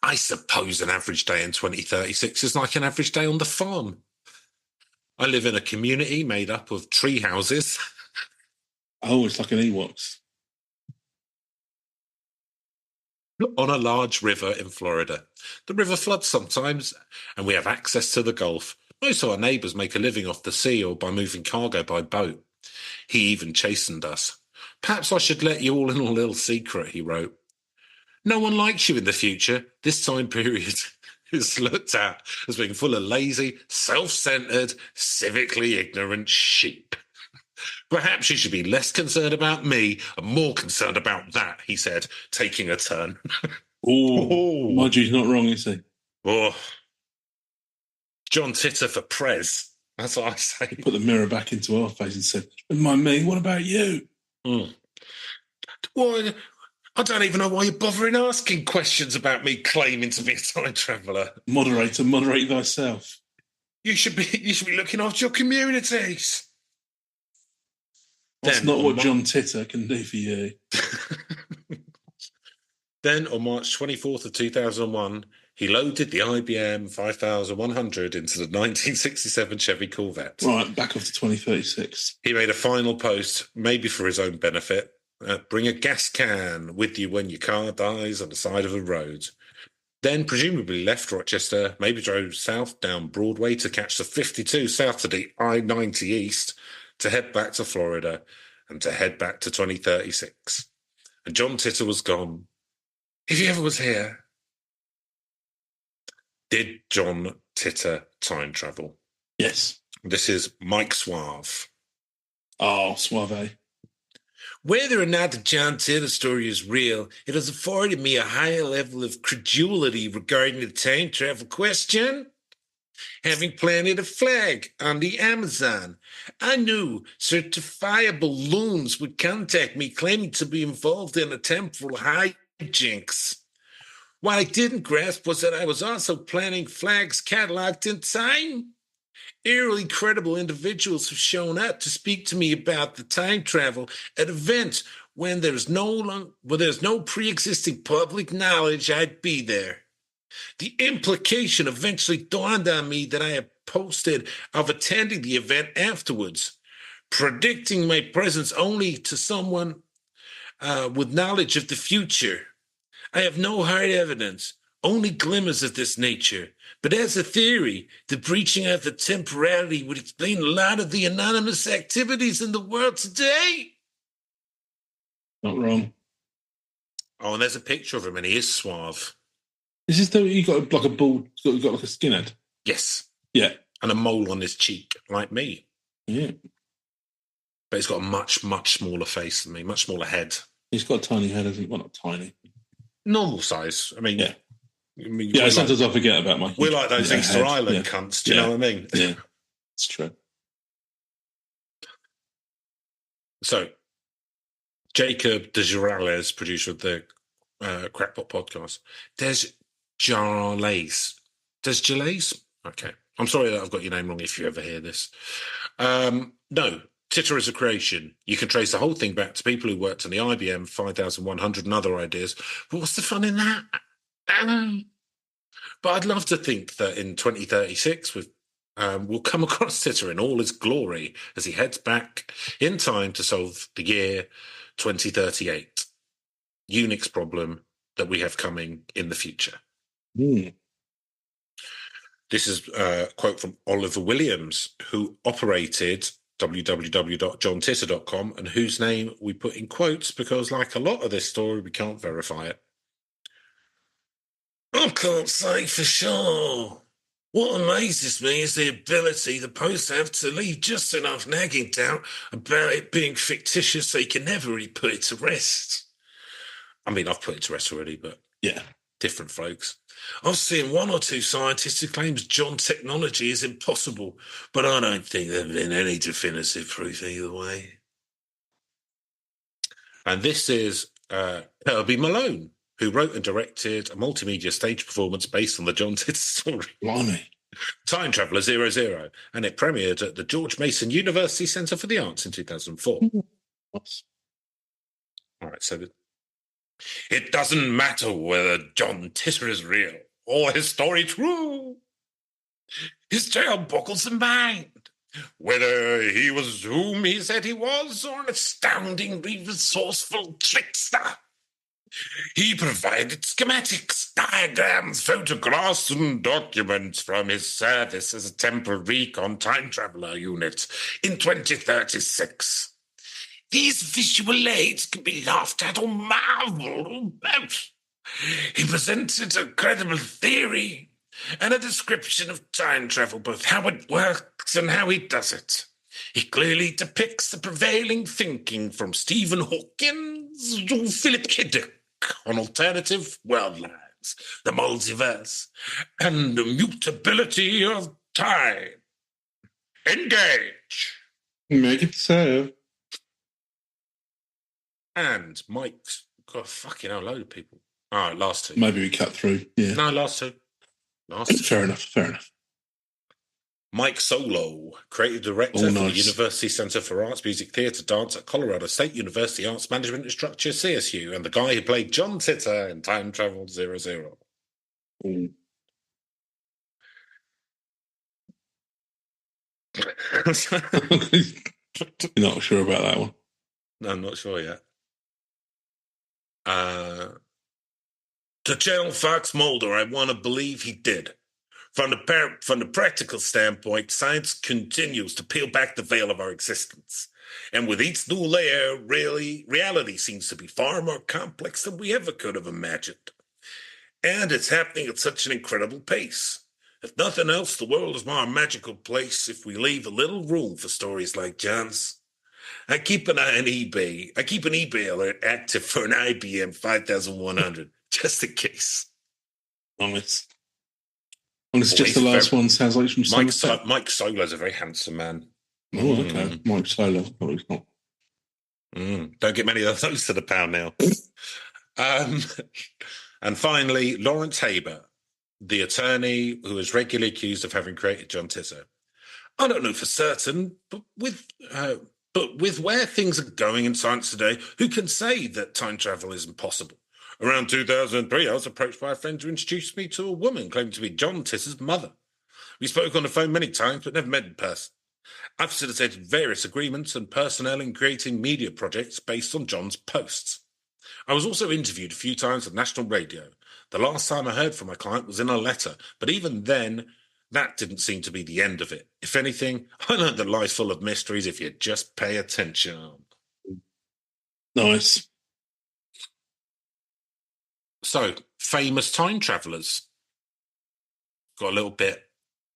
I suppose an average day in 2036 is like an average day on the farm. I live in a community made up of tree houses. Oh, it's like an Ewoks. On a large river in Florida. The river floods sometimes, and we have access to the Gulf. Most of our neighbours make a living off the sea or by moving cargo by boat. He even chastened us. Perhaps I should let you all in a little secret, he wrote. No one likes you in the future. This time period is looked at as being full of lazy, self-centered, civically ignorant sheep. Perhaps you should be less concerned about me and more concerned about that, he said, taking a turn. Oh, Mudgie's not wrong, is he? Oh, John Titor for Prez. That's what I say. He put the mirror back into our face and said, "Never mind me, what about you?" Well, I don't even know why you're bothering asking questions about me claiming to be a time traveller. Moderator, moderate thyself. You should be looking after your communities. That's not what John Titor can do for you. Then, on March 24th of 2001, he loaded the IBM 5100 into the 1967 Chevy Corvette. Right, back off to 2036. He made a final post, maybe for his own benefit. Bring a gas can with you when your car dies on the side of a road. Then presumably left Rochester, maybe drove south down Broadway to catch the 52 south to the I-90 east to head back to Florida and to head back to 2036. And John Titor was gone. If he ever was here. Did John Titor time travel? Yes. This is Mike Suave. Oh, Suave. Whether or not the John Titor story is real, it has afforded me a higher level of credulity regarding the time travel question. Having planted a flag on the Amazon, I knew certifiable loons would contact me claiming to be involved in a temporal hijinks. What I didn't grasp was that I was also planting flags cataloged in time. Eerily credible individuals have shown up to speak to me about the time travel at events when there's no pre-existing public knowledge I'd be there. The implication eventually dawned on me that I had posted of attending the event afterwards, predicting my presence only to someone with knowledge of the future. I have no hard evidence, only glimmers of this nature. But as a theory, the breaching of the temporality would explain a lot of the anonymous activities in the world today. Not wrong. Oh, and there's a picture of him, and he is suave. Is this the you got like a bald, you got like a skinhead? Yes. Yeah. And a mole on his cheek, like me. Yeah. But he's got a much, much smaller face than me, much smaller head. He's got a tiny head, hasn't he? Well, not tiny. Normal size. I mean, yeah. Sometimes I forget about my. We're like those Easter Island cunts. Do you know what I mean? Yeah, it's true. So, Jacob DeGirales, producer of the Crackpot podcast. DeGirales. Okay. I'm sorry that I've got your name wrong if you ever hear this. No, Titor is a creation. You can trace the whole thing back to people who worked on the IBM 5100 and other ideas. But what's the fun in that? But I'd love to think that in 2036, we'll come across Titor in all his glory as he heads back in time to solve the year 2038. Unix problem that we have coming in the future. Mm. This is a quote from Oliver Williams, who operated www.johntitor.com and whose name we put in quotes because, like a lot of this story, we can't verify it. I can't say for sure. What amazes me is the ability the posts have to leave just enough nagging doubt about it being fictitious so you can never really put it to rest. I mean, I've put it to rest already, but yeah, different folks. I've seen one or two scientists who claims John technology is impossible, but I don't think there's been any definitive proof either way. And this is Kirby Malone, who wrote and directed a multimedia stage performance based on the John Titor story. Blimey. Time Traveller 00, and it premiered at the George Mason University Centre for the Arts in 2004. Oops. All right, so it doesn't matter whether John Titor is real or his story true. His tale boggles the mind. Whether he was whom he said he was or an astoundingly resourceful trickster. He provided schematics, diagrams, photographs, and documents from his service as a temporal recon time traveller unit in 2036. These visual aids can be laughed at or marveled or both. He presented a credible theory and a description of time travel, both how it works and how he does it. He clearly depicts the prevailing thinking from Stephen Hawking to Philip K. Dick on alternative world lines, the multiverse, and the mutability of time. Engage! Make it so. And Mike's got a fucking hell load of people. All right, last two. Maybe we cut through. Yeah. No, last two. Last two. Fair enough. Mike Solo, creative director for the University Center for Arts, Music, Theatre, Dance at Colorado State University Arts Management and Structure, CSU, and the guy who played John Titor in Time Travel 00. Ooh. You're not sure about that one? No, I'm not sure yet. To channel Fox Mulder, I want to believe he did. From the practical standpoint, science continues to peel back the veil of our existence. And with each new layer, reality seems to be far more complex than we ever could have imagined. And it's happening at such an incredible pace. If nothing else, the world is more a magical place if we leave a little room for stories like John's. I keep an eye on eBay. I keep an eBay alert active for an IBM 5100, just in case. Nice. And it's just the last one. Sounds like from Mike Solo's a very handsome man. Oh, okay. Mike Solo. No, he's not. Don't get many of those to the pound now. And finally, Lawrence Haber, the attorney who is regularly accused of having created John Titor. I don't know for certain, but with where things are going in science today, who can say that time travel isn't possible? Around 2003, I was approached by a friend who introduced me to a woman claiming to be John Titor's mother. We spoke on the phone many times, but never met in person. I've facilitated various agreements and personnel in creating media projects based on John's posts. I was also interviewed a few times on national radio. The last time I heard from my client was in a letter, but even then, that didn't seem to be the end of it. If anything, I learned that life's full of mysteries if you just pay attention. Nice. So, famous time travelers. Got a little bit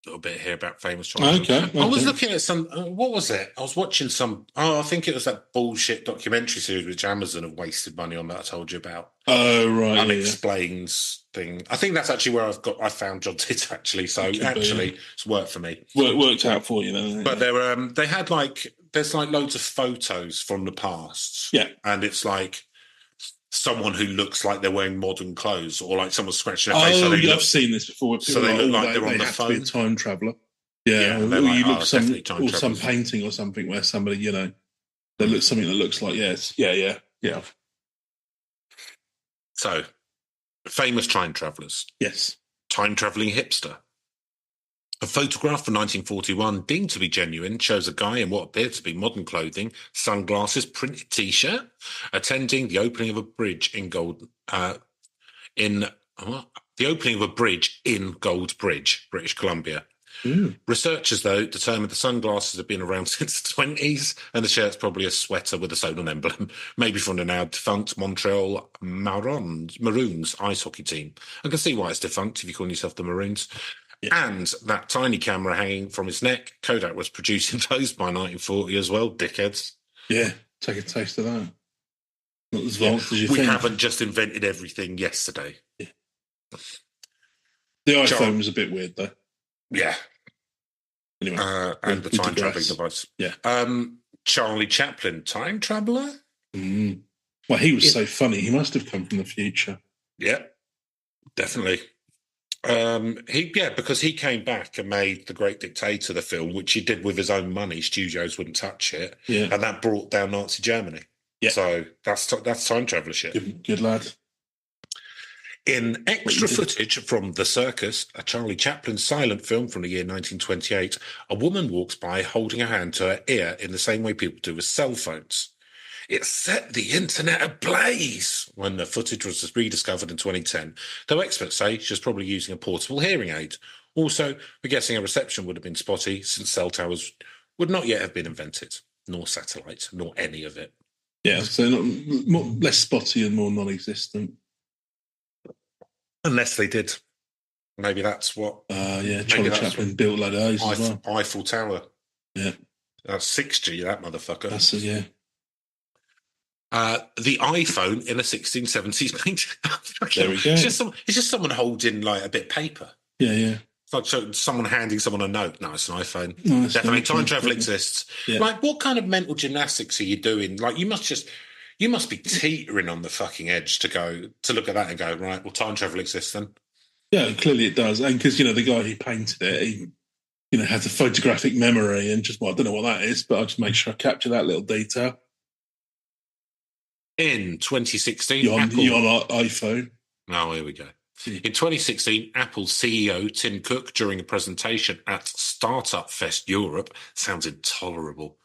here about famous time travelers. Okay. I was looking at some, what was it? I was watching some, I think it was that bullshit documentary series which Amazon have wasted money on that I told you about. Oh, right. Unexplains thing. I think that's actually where I found John Titor, actually. So it's worked for me. Worked out for you then. But they had there's loads of photos from the past. Yeah. And it's like someone who looks like they're wearing modern clothes, or like someone scratching their face. I've seen this before. So they look like they're on the phone. To be a time traveler. Yeah, or you look some painting or something where somebody, they look something that looks like yeah. So, famous time travelers. Yes. Time traveling hipster. A photograph from 1941, deemed to be genuine, shows a guy in what appeared to be modern clothing, sunglasses, printed T-shirt, attending the opening of a bridge in Gold Bridge, British Columbia. Researchers, though, determined the sunglasses have been around since the 1920s, and the shirt's probably a sweater with a zonal emblem, maybe from the now defunct Montreal Maroons ice hockey team. I can see why it's defunct if you call yourself the Maroons. Yeah. And that tiny camera hanging from his neck. Kodak was producing those by 1940 as well, dickheads. Yeah, take a taste of that. Not as advanced as you think. We haven't just invented everything yesterday. Yeah. The iPhone was a bit weird, though. Yeah. Anyway, and the time traveling device. Yeah. Charlie Chaplin, time traveler? Well, he was so funny. He must have come from the future. Yeah, definitely. Because he came back and made The Great Dictator, the film, which he did with his own money. Studios wouldn't touch it. Yeah. And that brought down Nazi Germany. Yeah. So that's time traveler shit. Good lad. In extra footage from The Circus, a Charlie Chaplin silent film from the year 1928, a woman walks by holding her hand to her ear in the same way people do with cell phones. It set the internet ablaze when the footage was rediscovered in 2010, though experts say she was probably using a portable hearing aid. Also, we're guessing her reception would have been spotty since cell towers would not yet have been invented, nor satellites, nor any of it. Yeah, so less spotty and more non-existent. Unless they did. Maybe that's what. Charlie Chaplin built a load of those as well. Eiffel Tower. Yeah. That's 6G, that motherfucker. Yeah. The iPhone in a 1670s painting. There we go. It's just someone holding like a bit of paper. Yeah. It's like someone handing someone a note. No, it's an iPhone. No, Definitely, time travel exists. Yeah. Like, what kind of mental gymnastics are you doing? Like, you must be teetering on the fucking edge to look at that and go, right, well, time travel exists then. Yeah, clearly it does. And because, the guy who painted it, he, has a photographic memory and just, I don't know what that is, but I'll just make sure I capture that little detail. In 2016, you're on iPhone. Oh, here we go. In 2016, Apple's CEO, Tim Cook, during a presentation at Startup Fest Europe, sounds intolerable,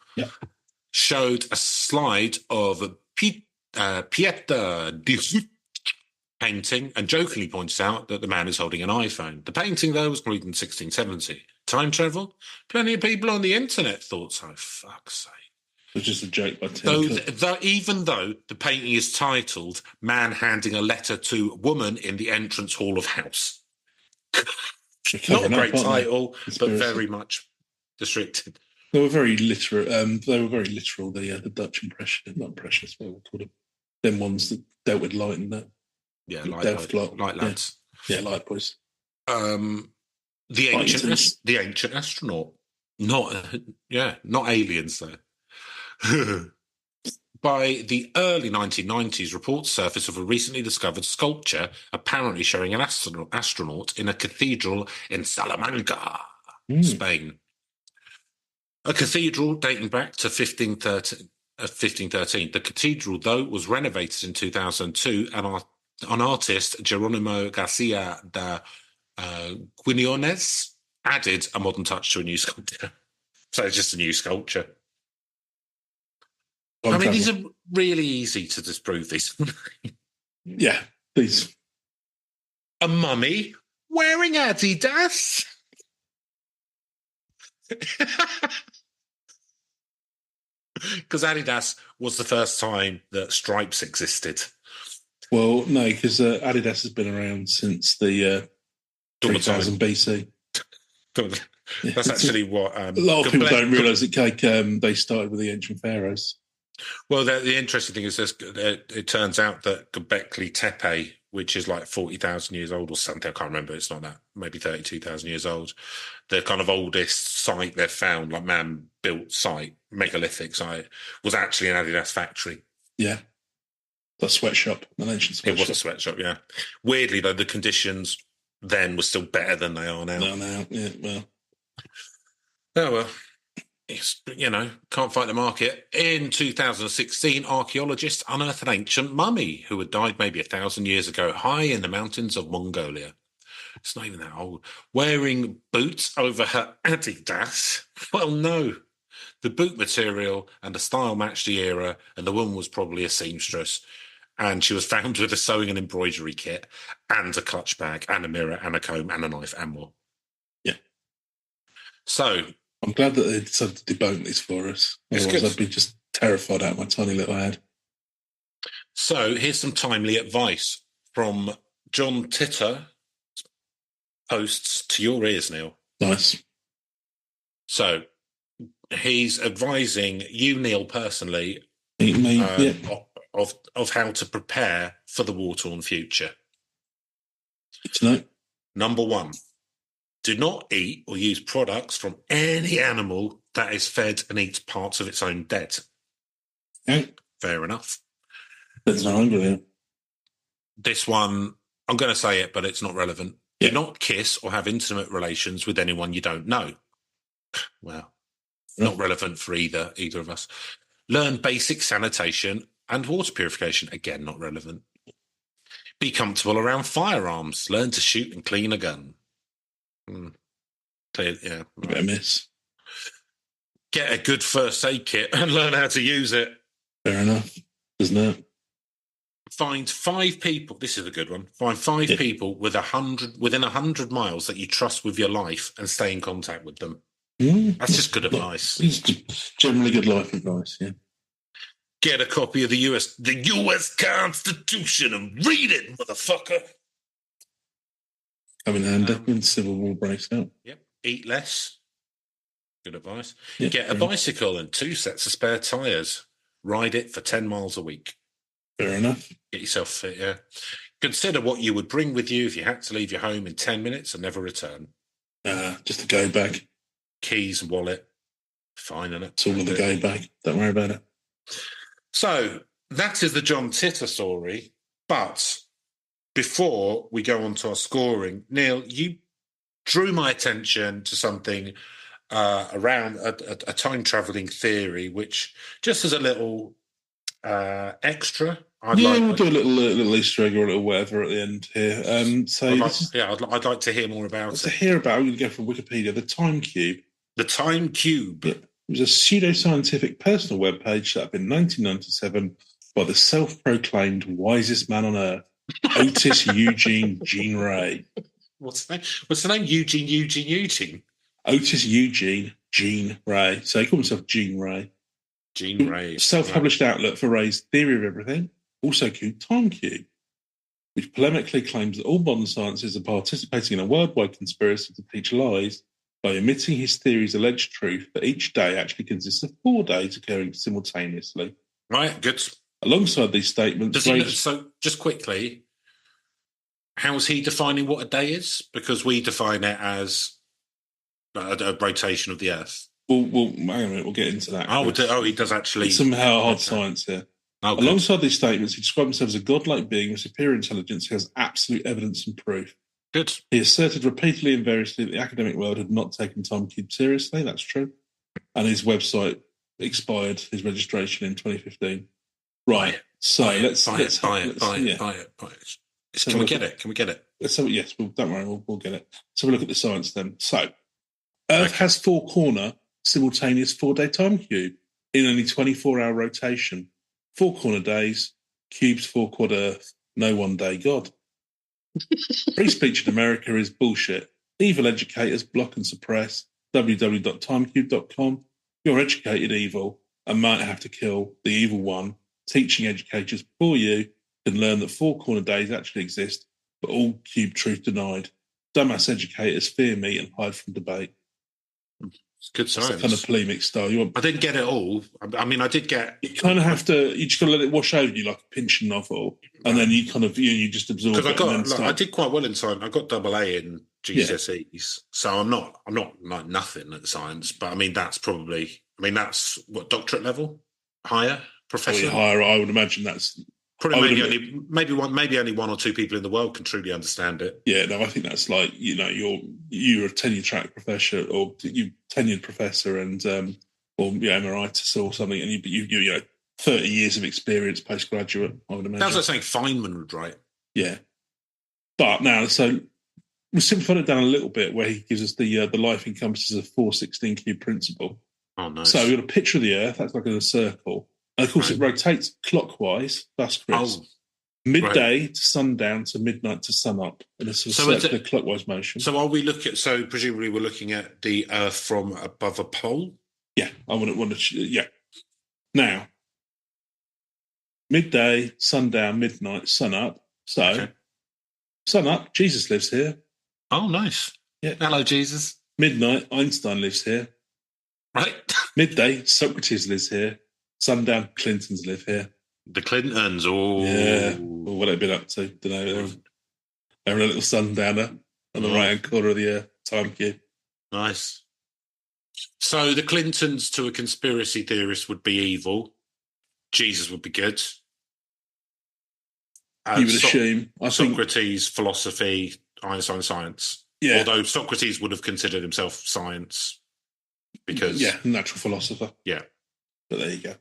showed a slide of Pieter de painting and jokingly points out that the man is holding an iPhone. The painting, though, was created in 1670. Time travel? Plenty of people on the internet thought so. Fuck's sake. It was just a joke by Tim Cook. Even though the painting is titled "Man Handing a Letter to Woman in the Entrance Hall of House." Not a great title, but very much restricted. They were very literal. The Dutch impression, not impressionists, what we call them. Them ones that dealt with light and that. Yeah, light lads. Yeah, light boys. The ancient astronaut. Not aliens though. By the early 1990s, reports surfaced of a recently discovered sculpture apparently showing an astronaut in a cathedral in Salamanca, Spain. A cathedral dating back to 1513. The cathedral, though, was renovated in 2002, and an artist, Jeronimo Garcia de Quinones, added a modern touch to a new sculpture. So it's just a new sculpture. These are really easy to disprove, these. Yeah, please. A mummy wearing Adidas? Because Adidas was the first time that stripes existed. Well, no, because Adidas has been around since the 3000 BC. That's actually what... a lot of people don't realise that they started with the ancient pharaohs. Well, the interesting thing is it turns out that Göbekli Tepe, which is like 40,000 years old or something, I can't remember, it's not that, maybe 32,000 years old, the kind of oldest site they've found, like man-built site, megalithic site, was actually an Adidas factory. Yeah. The sweatshop, an ancient sweatshop. It was a sweatshop, yeah. Weirdly, though, the conditions then were still better than they are now. No, yeah, well. Oh, well. Can't fight the market. In 2016, archaeologists unearthed an ancient mummy who had died maybe 1,000 years ago, high in the mountains of Mongolia. It's not even that old. Wearing boots over her Adidas? Well, no. The boot material and the style matched the era, and the woman was probably a seamstress. And she was found with a sewing and embroidery kit, and a clutch bag, and a mirror, and a comb, and a knife, and more. Yeah. So... I'm glad that they decided to debunk this for us. Otherwise, I'd be just terrified out of my tiny little head. So here's some timely advice from John Titor. Posts to your ears, Neil. Nice. So he's advising you, Neil, personally, of how to prepare for the war-torn future. Good to know. Number 1. Do not eat or use products from any animal that is fed and eats parts of its own dead. Okay. Fair enough. That's not hungry. This one, I'm going to say it, but it's not relevant. Yeah. Do not kiss or have intimate relations with anyone you don't know. Well, not relevant for either of us. Learn basic sanitation and water purification. Again, not relevant. Be comfortable around firearms. Learn to shoot and clean a gun. Yeah, right. A miss. Get a good first aid kit and learn how to use it. Fair enough, isn't it? Find 5 people. This is a good one. Find 5 people within 100 miles that you trust with your life and stay in contact with them. That's just good advice. It's generally good life advice. Yeah. Get a copy of the US Constitution and read it, motherfucker. Come in handy when the Civil War breaks out. Yep. Eat less. Good advice. Yep, Get a bicycle and 2 sets of spare tyres. Ride it for 10 miles a week. Fair enough. Get yourself fit, yeah. Consider what you would bring with you if you had to leave your home in 10 minutes and never return. Just a go bag. Keys and wallet. Fine, innit? It's all in the go bag. Don't worry about it. So that is the John Titor story. But before we go on to our scoring, Neil, you drew my attention to something around a time-travelling theory, which just as a little extra, we'll do a little Easter egg or a little whatever at the end here. I'd like to hear more about it. To hear about, I'm going to go from Wikipedia, the Time Cube. The Time Cube. Yeah. It was a pseudoscientific personal webpage set up in 1997 by the self-proclaimed wisest man on earth, Otis Eugene Jean Ray. What's the name? Eugene? Otis Eugene Jean Ray. So he called himself Jean Ray. Jean Ray. Self-published outlet for Ray's theory of everything, also called Time Cube, which polemically claims that all modern sciences are participating in a worldwide conspiracy to teach lies by omitting his theory's alleged truth that each day actually consists of 4 days occurring simultaneously. Right, good. Alongside these statements... So, just quickly, how is he defining what a day is? Because we define it as a rotation of the Earth. Well, hang on a minute, we'll get into that. He does actually... It's somehow hard science here. Oh, alongside these statements, he described himself as a godlike being with superior intelligence who has absolute evidence and proof. Good. He asserted repeatedly and variously that the academic world had not taken Time Cube seriously. That's true. And his website expired, his registration in 2015. Right. Buy it. Can we get it? Yes, don't worry, we'll get it. Let's have a look at the science then. So, Earth has 4-corner, simultaneous 4-day time cube in only 24-hour rotation. 4-corner days, cubes 4-quad Earth, no 1-day God. Free speech in America is bullshit. Evil educators block and suppress. www.timecube.com. You're educated evil and might have to kill the evil one. Teaching educators before you can learn that 4-corner days actually exist, but all cube truth denied. Dumbass educators fear me and hide from debate. It's good science. It's kind of polemic style. I didn't get it all. I mean, I did get... You kind of have to... You just got to let it wash over you like a pinch novel, and then you kind of... You just absorb it. Because I did quite well in science. I got AA in GCSEs, so I'm not like nothing at science, but I mean, that's probably... I mean, that's, what, doctorate level? Higher? Professor? Higher, I would imagine that's... Maybe only 1 or 2 people in the world can truly understand it. Yeah, no, I think that's like, you're a tenure track professor, or you tenured professor, and or emeritus or something, and you 30 years of experience postgraduate. I would imagine. That's like saying Feynman would write. Yeah, but now we simplified it down a little bit, where he gives us the life encompasses a 416 cube principle. Oh, nice. So we've got a picture of the Earth that's like in a circle. And of course, it rotates clockwise, thus Chris. Midday to sundown to midnight to sun up in a sort of circular clockwise motion. So presumably we're looking at the Earth from above a pole? Yeah, I want to yeah. Now, midday, sundown, midnight, sun up. So, sun up, Jesus lives here. Oh, nice. Yeah. Hello, Jesus. Midnight, Einstein lives here. Right. Midday, Socrates lives here. Sundown, Clintons live here. The Clintons, oh. Yeah. Well, what they've been up to, don't know. They're having a little sundowner on the right-hand corner of the time cube. Nice. So the Clintons, to a conspiracy theorist, would be evil. Jesus would be good. You would assume. Socrates, philosophy, Einstein, science. Yeah. Although Socrates would have considered himself science because... Yeah, natural philosopher. Yeah. But there you go.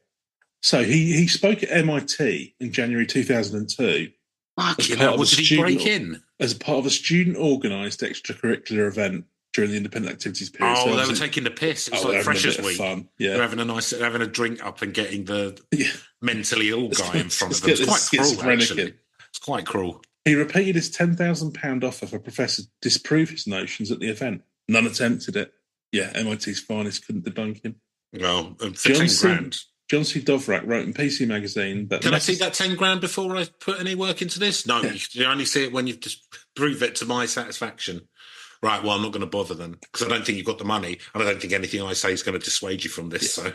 So he spoke at MIT in January 2002. What did he break in? As part of a student-organised extracurricular event during the independent activities period. Oh, they were taking the piss. It was like Freshers' Week. Fun. Yeah. They're having a drink up and getting the mentally ill guy in front of them. It's quite cruel, actually. It's quite cruel. He repeated his £10,000 offer for professors to disprove his notions at the event. None attempted it. Yeah, MIT's finest couldn't debunk him. Well, for 10 grand. John C. Dovrak wrote in PC Magazine that... Can I see that 10 grand before I put any work into this? No, you only see it when you've just proved it to my satisfaction. Right, well, I'm not going to bother then, because I don't think you've got the money, and I don't think anything I say is going to dissuade you from this. So,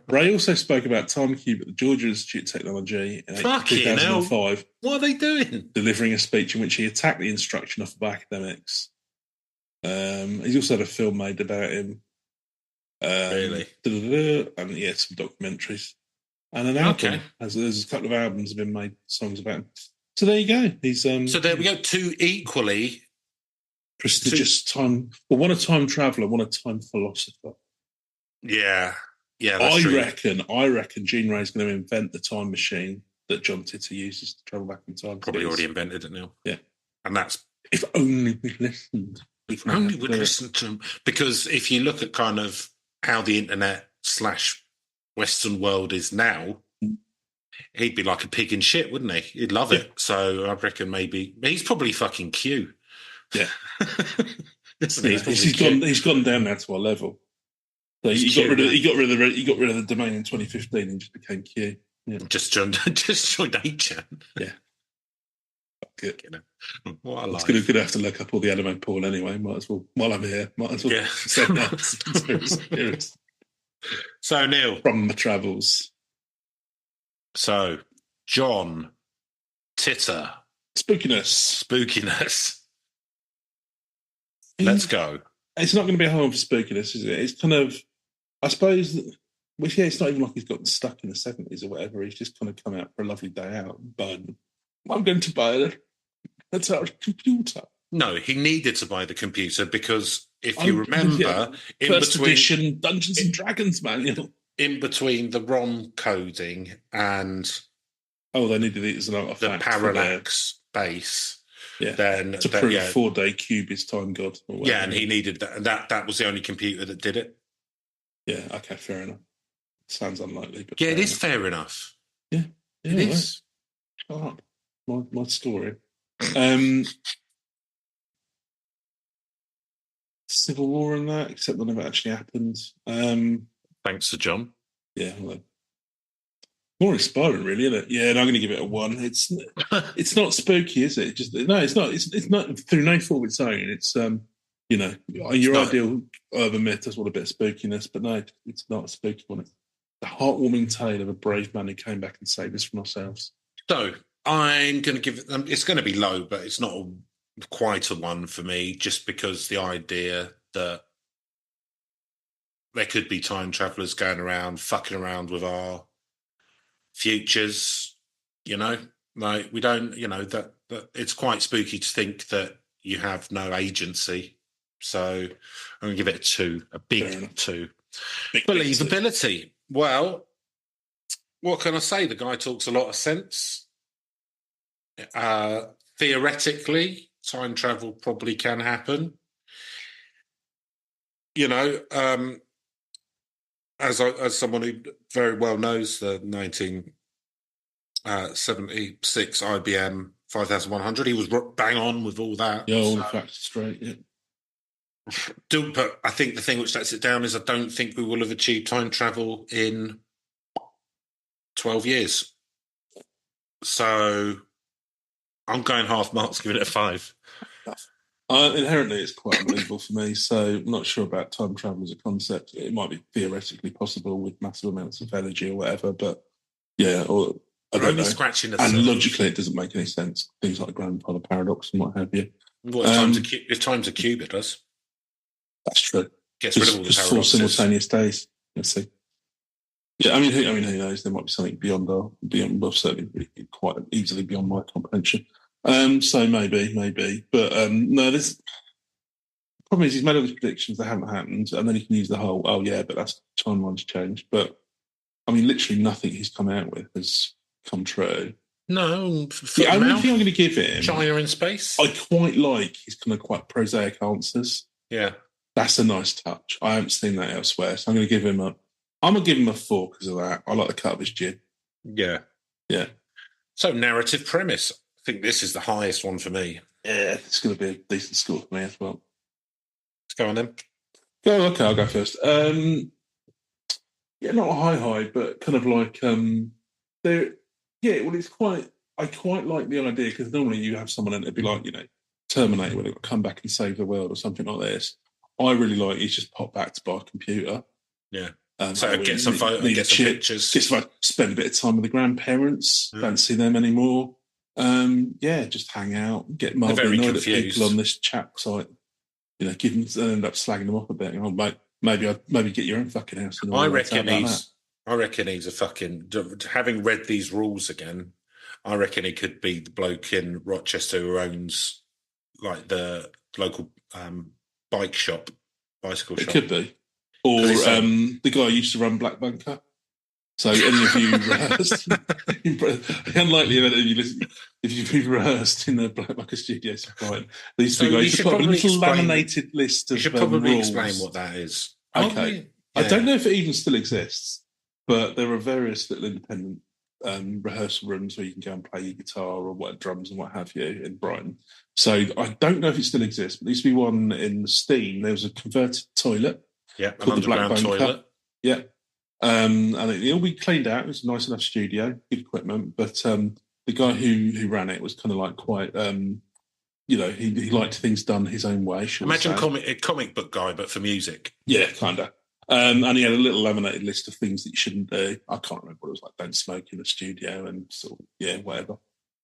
Ray also spoke about TimeCube at the Georgia Institute of Technology in 2005. What are they doing? Delivering a speech in which he attacked the instruction of academics. He's also had a film made about him. Really? And yeah, some documentaries. And an album. There's a couple of albums have been made, songs about him. So there you go. He's so there we go. Two equally prestigious time. Well, one a time traveller, one a time philosopher. Yeah. I reckon Gene Ray's going to invent the time machine that John Titor uses to travel back in time. Probably already invented it now. Yeah. And that's... If only we listened. If only we'd listened to him. Because if you look at kind of how the internet / Western world is now, he'd be like a pig in shit, wouldn't he? He'd love it. So I reckon maybe... He's probably fucking Q. Yeah. He's gone down now to our level. So he got rid of the domain in 2015 and just became Q. Yeah. Just joined 8chan. Yeah. Good. You know, what a life. Going to have to look up all the anime porn anyway. Might as well, while I'm here, say that. So, Neil. From my travels. So, John Titor. Spookiness. Let's go. It's not going to be a home for spookiness, is it? It's kind of, I suppose, it's not even like he's gotten stuck in the 70s or whatever. He's just kind of come out for a lovely day out. But I'm going to buy a computer. No, he needed to buy the computer because if you remember, first edition Dungeons and Dragons manual. In between the ROM coding and they needed it as the parallax base. Yeah, then to prove 4-day cube is time god. Yeah, and he needed that, and that was the only computer that did it. Yeah, okay, fair enough. Sounds unlikely, but it is fair enough. Yeah, it is. Shut up. My story. Civil War and that, except that never actually happened. Thanks to John. Yeah, more inspiring, really, isn't it? Yeah, and I'm going to give it a 1. It's not spooky, is it? It's not. It's not through no fault of its own. It's your ideal urban myth does want a bit of spookiness, but no, it's not a spooky one. It's the heartwarming tale of a brave man who came back and saved us from ourselves. So I'm going to give it. It's going to be low, but it's not quite a 1 for me, just because the idea that there could be time travelers going around fucking around with our futures, like we don't, that it's quite spooky to think that you have no agency. So I'm going to give it a 2, a big 2. Believability. Well, what can I say? The guy talks a lot of sense. Theoretically, time travel probably can happen. As someone who very well knows the 1976 IBM 5100, he was bang on with all that. Yeah, all the facts straight. Yeah. But I think the thing which lets it down is I don't think we will have achieved time travel in 12 years. So I'm going half marks, giving it a 5. Inherently, it's quite unbelievable for me, so I'm not sure about time travel as a concept. It might be theoretically possible with massive amounts of energy or whatever, but yeah, or I don't know. Scratching the and surface. Logically, it doesn't make any sense. Things like grandfather paradox and what have you. Well, if time's a cube, it does. That's true. Gets rid of all the paradoxes. 4 simultaneous days. Let's see. Yeah, I mean, who knows? There might be something beyond certainly quite easily beyond my comprehension. So maybe, but no. This problem is he's made all these predictions that haven't happened, and then he can use the whole but that's timeline's changed. But I mean, literally nothing he's come out with has come true. No, the only thing I'm going to give him, China in space. I quite like his kind of quite prosaic answers. Yeah, that's a nice touch. I haven't seen that elsewhere, so I'm going to give him a 4 because of that. I like the cut of his jib. Yeah. So narrative premise. I think this is the highest one for me. Yeah, it's going to be a decent score for me as well. Let's go on then. Okay, I'll go first. yeah, not a high, but kind of like there. Yeah, well, it's quite. I quite like the idea because normally you have someone and it'd be like Terminator, where they've got to come back and save the world or something like this. I really like it's just pop back to buy a computer. Yeah. So get some photos, need get some chip, pictures. just like spend a bit of time with the grandparents. Don't see them anymore. Yeah, just hang out, get mildly annoyed at people on this chat site. Give them, end up slagging them off a bit. Oh, mate, maybe get your own fucking house. I reckon he's a fucking. Having read these rules again, I reckon he could be the bloke in Rochester who owns like the local bicycle shop. It could be, or the guy who used to run Black Bunker. So any of you rehearsed, unlikely event if you've been rehearsed in the Black Bunker studios, right? These two guys should put a little laminated list of You should probably rules. explain what that is. Okay. Yeah. I don't know if it even still exists, but there are various little independent rehearsal rooms where you can go and play your guitar or what drums and what have you in Brighton. So I don't know if it still exists, but there used to be one in Steam. There was a converted toilet. Yeah, an underground toilet. Yeah. And it'll be cleaned out. It was a nice enough studio, good equipment. But the guy who ran it was kind of like quite, he liked things done his own way. Imagine a comic book guy, but for music. Yeah, kind of. And he had a little laminated list of things that you shouldn't do. I can't remember what it was like. Don't smoke in the studio and sort of, whatever.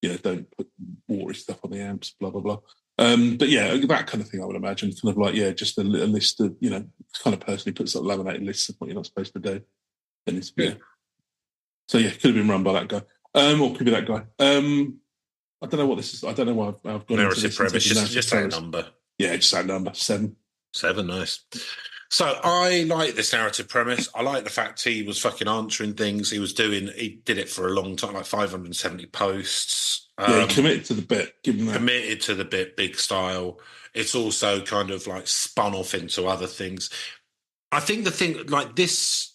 Don't put watery stuff on the amps, blah, blah, blah. But yeah, that kind of thing I would imagine. Kind of like, just a list of, kind of person who puts up laminated lists of what you're not supposed to do. And it's, yeah. So yeah, could have been run by that guy. Or could be that guy. I don't know what this is. I don't know why I've gone narrative into this. Premise. Just say a number. Yeah, just say a number. 7. 7, nice. So I like this narrative premise. I like the fact he was fucking answering things. He did it for a long time, like 570 posts. Yeah, he committed to the bit. Give him that. Committed to the bit, big style. It's also kind of like spun off into other things. I think the thing like this,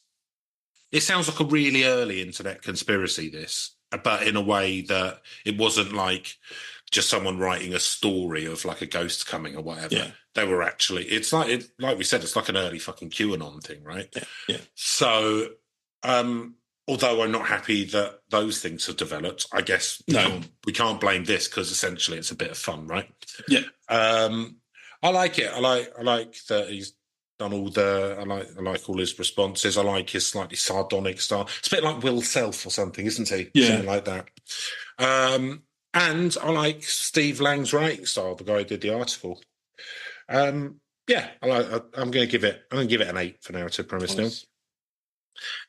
it sounds like a really early internet conspiracy, this, but in a way that it wasn't like just someone writing a story of like a ghost coming or whatever. Yeah. They were actually, it's like we said, it's like an early fucking QAnon thing, right? Yeah. So, although I'm not happy that those things have developed, I guess we can't blame this because essentially it's a bit of fun, right? Yeah. I like it. I like that he's done all I like all his responses. I like his slightly sardonic style. It's a bit like Will Self or something, isn't he? Yeah. Something like that. And I like Steve Lang's writing style, the guy who did the article. I'm going to give it an 8 for narrative premise now.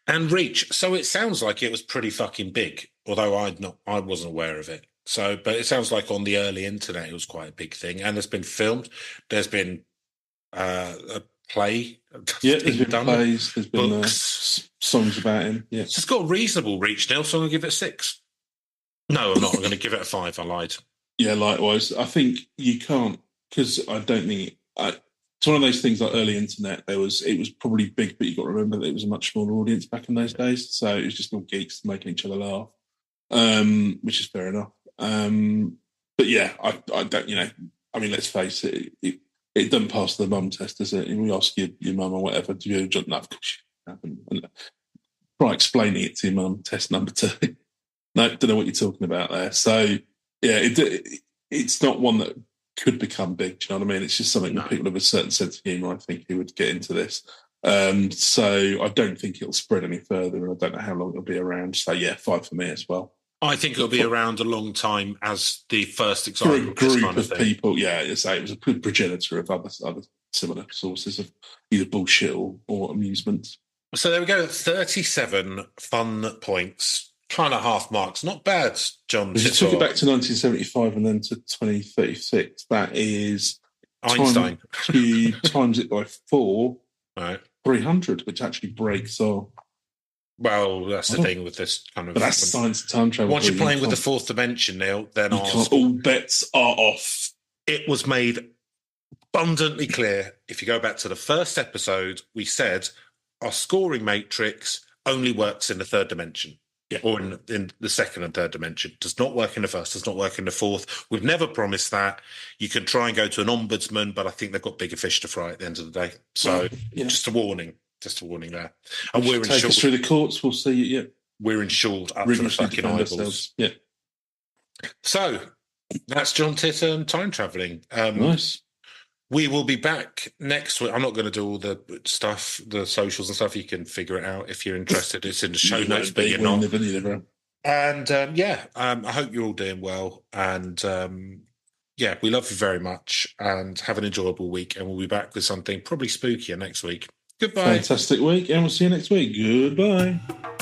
And reach. So it sounds like it was pretty fucking big, although I wasn't aware of it. So, but it sounds like on the early internet it was quite a big thing, and it's been filmed. There's been a play. Yeah, there's been plays. There's been books, songs about him. Yeah, so it's got a reasonable reach now. So I'm going to give it a 6. No, I'm not. I'm going to give it a 5. I lied. Yeah, likewise. I think you can't because I don't think it's one of those things like early internet. It was probably big, but you got to remember that it was a much smaller audience back in those days. So it was just all geeks making each other laugh, which is fair enough. But yeah, I don't. I mean, let's face it. It doesn't pass the mum test, does it? If we ask your mum or whatever, do you jump that? Of course you haven't. Try explaining it to your mum. Test number 2. No, don't know what you're talking about there. So yeah, it's not one that could become big. Do you know what I mean? It's just something that people of a certain sense of humour, I think, who would get into this. So I don't think it'll spread any further, and I don't know how long it'll be around. So yeah, 5 for me as well. I think it'll be around a long time as the first example. For a group of people, yeah, it was a good progenitor of other similar sources of either bullshit or amusement. So there we go, 37 fun points, kind of half marks. Not bad, John. If you took it back to 1975 and then to 2036, that is Einstein. You times it by 4, right. 300, which actually breaks our... Well, that's the thing with this kind of... But that's science and time travel. Once you're playing with the fourth dimension, Neil, then all bets are off. It was made abundantly clear. If you go back to the first episode, we said our scoring matrix only works in the third dimension. Yeah. Or in the second and third dimension. Does not work in the first, does not work in the fourth. We've never promised that. You can try and go to an ombudsman, but I think they've got bigger fish to fry at the end of the day. So just a warning. Just a warning there. And we're Take us insured. through the courts. We'll see you. Yeah, We're insured up to the rigorously fucking defend eyeballs. ourselves. Yeah. So that's John Titor and time traveling. Nice. We will be back next week. I'm not going to do all the stuff, the socials and stuff. You can figure it out if you're interested. It's in the show notes, but you're not. And I hope you're all doing well. And we love you very much. And have an enjoyable week. And we'll be back with something probably spookier next week. Goodbye. Fantastic week, and we'll see you next week. Goodbye.